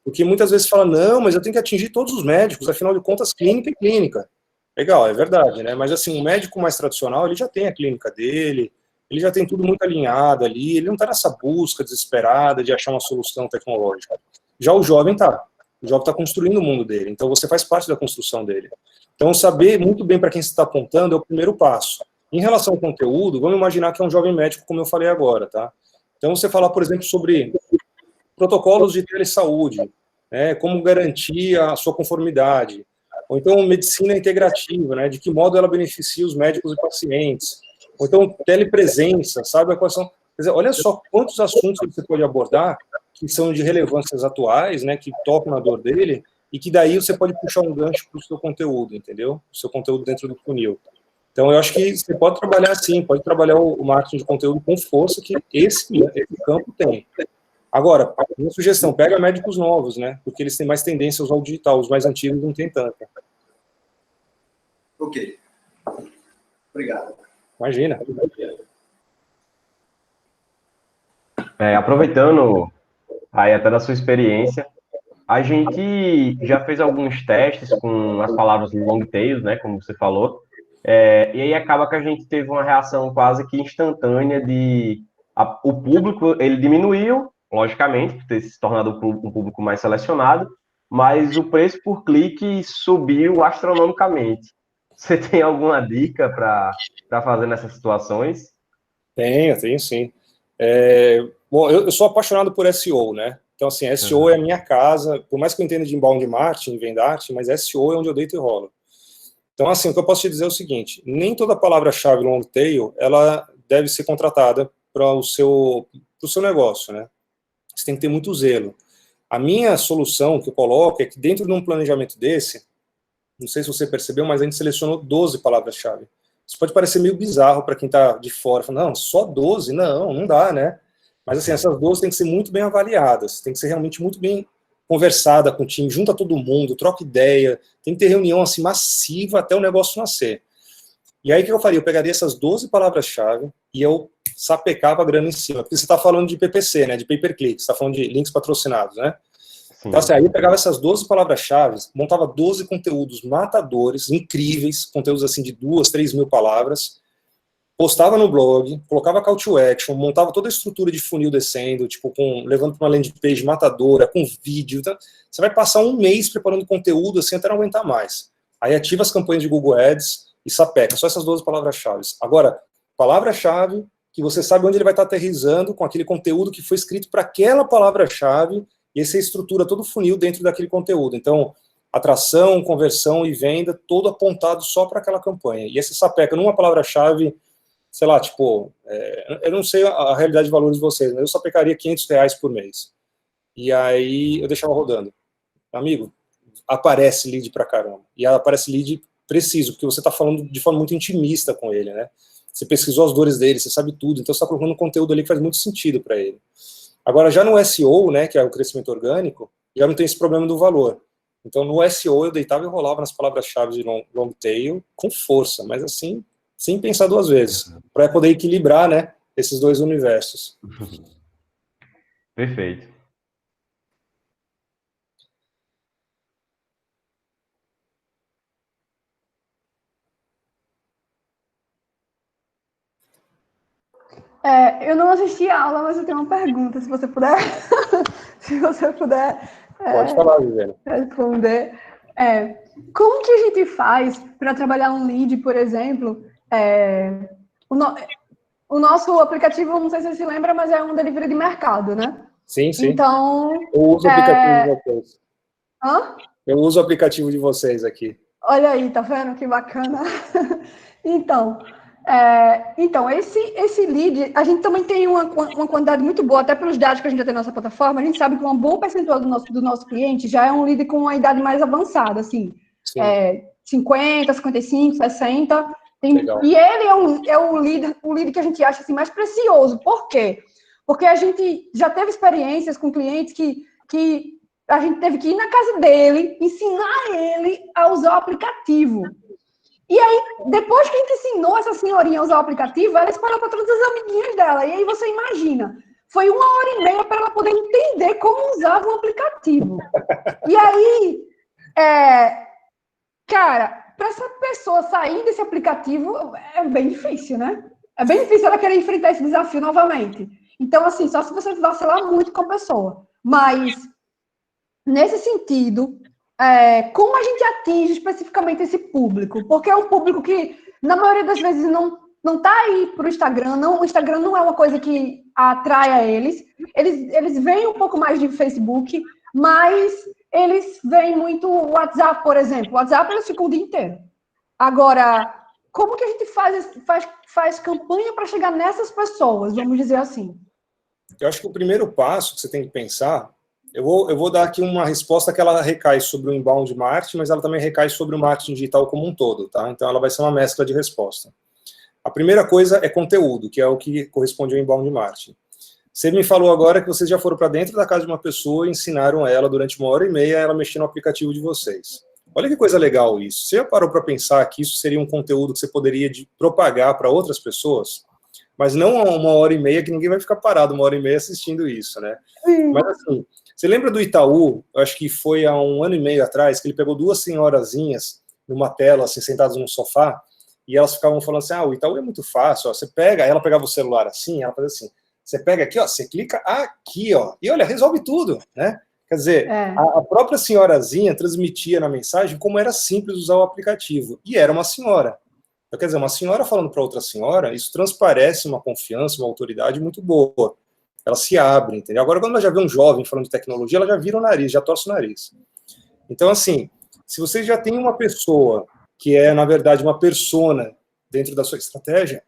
Porque muitas vezes fala, não, mas eu tenho que atingir todos os médicos, afinal de contas, clínica é clínica. Legal, é verdade, né? Mas assim, o médico mais tradicional, ele já tem a clínica dele, ele já tem tudo muito alinhado ali, ele não está nessa busca desesperada de achar uma solução tecnológica. Já o jovem está. O jovem está construindo o mundo dele, então você faz parte da construção dele. Então, saber muito bem para quem você está apontando é o primeiro passo. Em relação ao conteúdo, vamos imaginar que é um jovem médico, como eu falei agora, tá? Então, você falar, por exemplo, sobre protocolos de telesaúde, como garantir a sua conformidade, ou então medicina integrativa, né, de que modo ela beneficia os médicos e pacientes, ou então telepresença, sabe? Quais são, quer dizer, olha só quantos assuntos você pode abordar que são de relevâncias atuais, né, que tocam na dor dele, e que daí você pode puxar um gancho para o seu conteúdo, entendeu? O seu conteúdo dentro do funil. Então, eu acho que você pode trabalhar assim, pode trabalhar o marketing de conteúdo com força que esse campo tem. Agora, minha sugestão, pega médicos novos, né? Porque eles têm mais tendências ao digital, os mais antigos não têm tanta. Ok. Obrigado. Imagina. Aproveitando aí até da sua experiência, a gente já fez alguns testes com as palavras long tails, né, como você falou, e aí acaba que a gente teve uma reação quase que instantânea o público, ele diminuiu, logicamente, por ter se tornado um público mais selecionado, mas o preço por clique subiu astronomicamente. Você tem alguma dica para fazer nessas situações? Tenho sim. Bom, eu sou apaixonado por SEO, né? Então, assim, SEO é a minha casa, por mais que eu entenda de inbound marketing, vendarte, mas SEO é onde eu deito e rolo. Então, assim, o que eu posso te dizer é o seguinte, nem toda palavra-chave long tail, ela deve ser contratada para o seu negócio, né? Você tem que ter muito zelo. A minha solução que eu coloco é que dentro de um planejamento desse, não sei se você percebeu, mas a gente selecionou 12 palavras-chave. Isso pode parecer meio bizarro para quem está de fora, falando, não, só 12? Não dá, né? Mas, assim, essas 12 têm que ser muito bem avaliadas, tem que ser realmente muito bem conversada com o time, junta todo mundo, troca ideia, tem que ter reunião, assim, massiva até o negócio nascer. E aí, o que eu faria? Eu pegaria essas 12 palavras-chave e eu sapecava a grana em cima, porque você está falando de PPC, né, de pay-per-click, você está falando de links patrocinados, né? Sim. Então, assim, aí eu pegava essas 12 palavras-chave, montava 12 conteúdos matadores, incríveis, conteúdos, assim, de 2, 3 mil palavras, postava no blog, colocava call to action, montava toda a estrutura de funil descendo, tipo, levando para uma landing page matadora, com vídeo, tá? Você vai passar um mês preparando conteúdo, assim, até não aguentar mais. Aí ativa as campanhas de Google Ads e sapeca, só essas 12 palavras-chave. Agora, palavra-chave, que você sabe onde ele vai estar aterrissando com aquele conteúdo que foi escrito para aquela palavra-chave, e aí você estrutura todo o funil dentro daquele conteúdo. Então, atração, conversão e venda, todo apontado só para aquela campanha. E esse sapeca numa palavra-chave, sei lá, tipo, eu não sei a realidade de valores de vocês, mas eu só pegaria R$500 por mês. E aí eu deixava rodando. Amigo, aparece lead pra caramba. E aparece lead preciso, porque você está falando de forma muito intimista com ele, né? Você pesquisou as dores dele, você sabe tudo, então você está colocando um conteúdo ali que faz muito sentido para ele. Agora, já no SEO, né, que é o crescimento orgânico, já não tem esse problema do valor. Então, no SEO, eu deitava e rolava nas palavras-chave de long tail com força, mas assim, sem pensar duas vezes, para poder equilibrar, né, esses dois universos. Perfeito. Eu não assisti a aula, mas eu tenho uma pergunta, se você puder, Pode falar, Viviane. Responder. Como que a gente faz para trabalhar um lead, por exemplo? O nosso aplicativo, não sei se você se lembra, mas é um delivery de mercado, né? Sim. Então, eu uso o aplicativo de vocês. Hã? Eu uso o aplicativo de vocês aqui. Olha aí, tá vendo que bacana? Então, esse lead, a gente também tem uma quantidade muito boa, até pelos dados que a gente já tem na nossa plataforma, a gente sabe que um bom percentual do nosso cliente já é um lead com uma idade mais avançada, assim, 50, 55, 60, e ele é o lead que a gente acha assim, mais precioso. Por quê? Porque a gente já teve experiências com clientes que a gente teve que ir na casa dele, ensinar ele a usar o aplicativo. E aí, depois que a gente ensinou essa senhorinha a usar o aplicativo, ela espalhou para todas as amiguinhas dela. E aí você imagina, foi 1h30 para ela poder entender como usava o aplicativo. E aí, cara, para essa pessoa sair desse aplicativo é bem difícil, né? É bem difícil ela querer enfrentar esse desafio novamente. Então, assim, só se você vacilar muito com a pessoa. Mas, nesse sentido, como a gente atinge especificamente esse público? Porque é um público que, na maioria das vezes, não está aí para o Instagram. O Instagram não é uma coisa que atrai a eles. Eles veem um pouco mais de Facebook, mas eles veem muito o WhatsApp, por exemplo. O WhatsApp, eles ficam o dia inteiro. Agora, como que a gente faz campanha para chegar nessas pessoas, vamos dizer assim? Eu acho que o primeiro passo que você tem que pensar, eu vou dar aqui uma resposta que ela recai sobre o inbound marketing, mas ela também recai sobre o marketing digital como um todo, tá? Então ela vai ser uma mescla de resposta. A primeira coisa é conteúdo, que é o que corresponde ao inbound marketing. Você me falou agora que vocês já foram para dentro da casa de uma pessoa e ensinaram ela durante 1h30 ela mexer no aplicativo de vocês. Olha que coisa legal isso. Você já parou para pensar que isso seria um conteúdo que você poderia propagar para outras pessoas? Mas não 1h30 que ninguém vai ficar parado 1h30 assistindo isso, né? Mas assim, Você lembra do Itaú? Eu acho que foi há 1 ano e meio atrás, que ele pegou 2 senhorazinhas numa tela, assim, sentadas num sofá, e elas ficavam falando assim, o Itaú é muito fácil, ó, você pega, aí ela pegava o celular assim, ela fazia assim, você pega aqui, ó, você clica aqui, ó, e olha, resolve tudo, né? Quer dizer, a própria senhorazinha transmitia na mensagem como era simples usar o aplicativo, e era uma senhora. Então, quer dizer, uma senhora falando para outra senhora, isso transparece uma confiança, uma autoridade muito boa. Ela se abre, entendeu? Agora, quando ela já vê um jovem falando de tecnologia, ela já vira o nariz, já torce o nariz. Então, assim, se você já tem uma pessoa que é, na verdade, uma persona dentro da sua estratégia,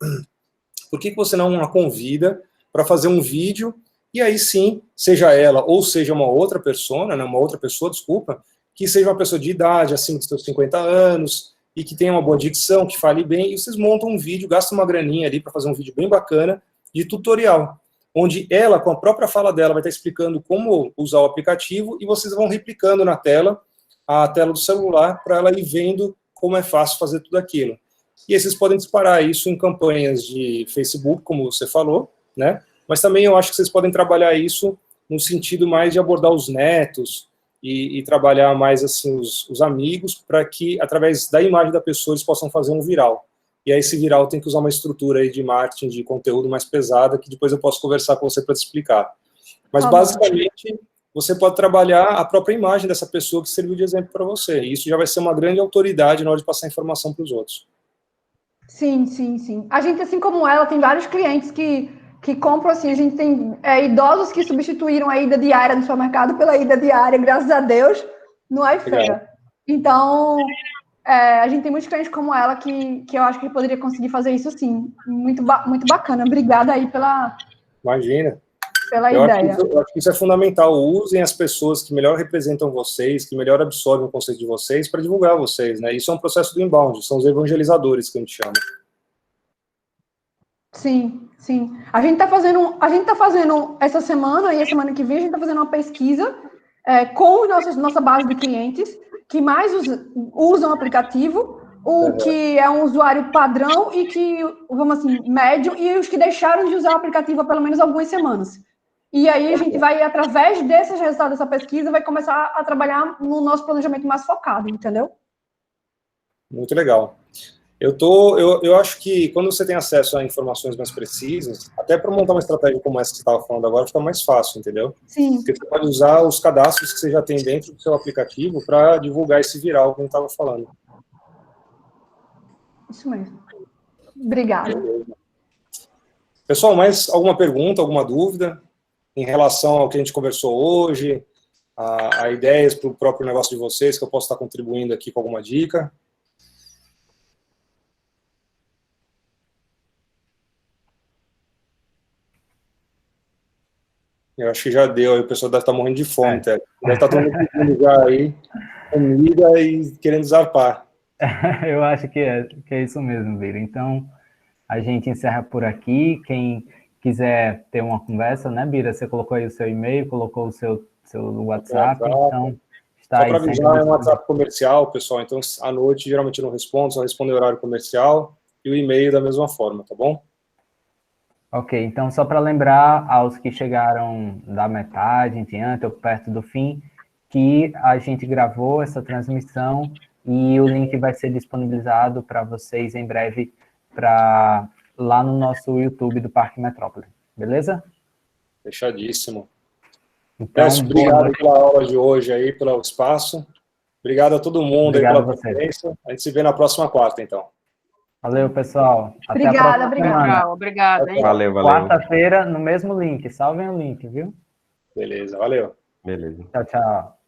por que você não a convida para fazer um vídeo, e aí sim, seja ela ou seja uma outra persona, né, uma outra pessoa, desculpa, que seja uma pessoa de idade, acima dos seus 50 anos, e que tenha uma boa dicção, que fale bem, e vocês montam um vídeo, gastam uma graninha ali para fazer um vídeo bem bacana, de tutorial, onde ela, com a própria fala dela, vai estar explicando como usar o aplicativo, e vocês vão replicando na tela, a tela do celular, para ela ir vendo como é fácil fazer tudo aquilo. E aí vocês podem disparar isso em campanhas de Facebook, como você falou, né? Mas também eu acho que vocês podem trabalhar isso no sentido mais de abordar os netos e trabalhar mais assim os amigos, para que, através da imagem da pessoa, eles possam fazer um viral. E aí esse viral tem que usar uma estrutura aí de marketing, de conteúdo mais pesada, que depois eu posso conversar com você para te explicar. Mas, basicamente, você pode trabalhar a própria imagem dessa pessoa que serviu de exemplo para você. E isso já vai ser uma grande autoridade na hora de passar informação para os outros. Sim, sim, sim. A gente, assim como ela, tem vários clientes que compram, assim, a gente tem idosos que substituíram a ida diária no supermercado pela ida diária, graças a Deus, no iFeira. Então, a gente tem muitos clientes como ela que eu acho que poderia conseguir fazer isso, sim. Muito bacana. Obrigada aí pela... Imagina. Pela ideia. Eu acho que isso é fundamental. Usem as pessoas que melhor representam vocês, que melhor absorvem o conceito de vocês para divulgar vocês, né? Isso é um processo do inbound, são os evangelizadores que a gente chama. Sim, sim. A gente tá fazendo essa semana e a semana que vem a gente está fazendo uma pesquisa com nossa base de clientes que mais usam o aplicativo, o que é um usuário padrão e que, vamos assim, médio, e os que deixaram de usar o aplicativo há pelo menos algumas semanas. E aí a gente vai, através desses resultados dessa pesquisa, vai começar a trabalhar no nosso planejamento mais focado, entendeu? Muito legal. Eu acho que quando você tem acesso a informações mais precisas, até para montar uma estratégia como essa que você estava falando agora, fica mais fácil, entendeu? Sim. Porque você pode usar os cadastros que você já tem dentro do seu aplicativo para divulgar esse viral que a gente estava falando. Isso mesmo. Obrigada. Pessoal, mais alguma pergunta, alguma dúvida em relação ao que a gente conversou hoje, a ideias para o próprio negócio de vocês, que eu posso estar contribuindo aqui com alguma dica? Eu acho que já deu, aí o pessoal deve estar morrendo de fome, até. Deve estar todo mundo já aí, comida e querendo zarpar. Eu acho que é isso mesmo, Bira. Então, a gente encerra por aqui. Quem quiser ter uma conversa, né, Bira? Você colocou aí o seu e-mail, colocou o seu WhatsApp, então está só aí. Só para avisar, é um WhatsApp comercial, pessoal. Então, à noite, geralmente eu não respondo, só respondo em horário comercial e o e-mail da mesma forma, tá bom? Ok, então só para lembrar aos que chegaram da metade em diante ou perto do fim, que a gente gravou essa transmissão e o link vai ser disponibilizado para vocês em breve lá no nosso YouTube do Parque Metrópole, beleza? Fechadíssimo. Então, obrigado pela aula de hoje aí, pelo espaço. Obrigado a todo mundo aí pela presença. A gente se vê na próxima quarta, então. Valeu, pessoal. Até obrigada. Obrigada, hein? Valeu. Quarta-feira, no mesmo link. Salvem o link, viu? Beleza, valeu. Beleza. Tchau, tchau.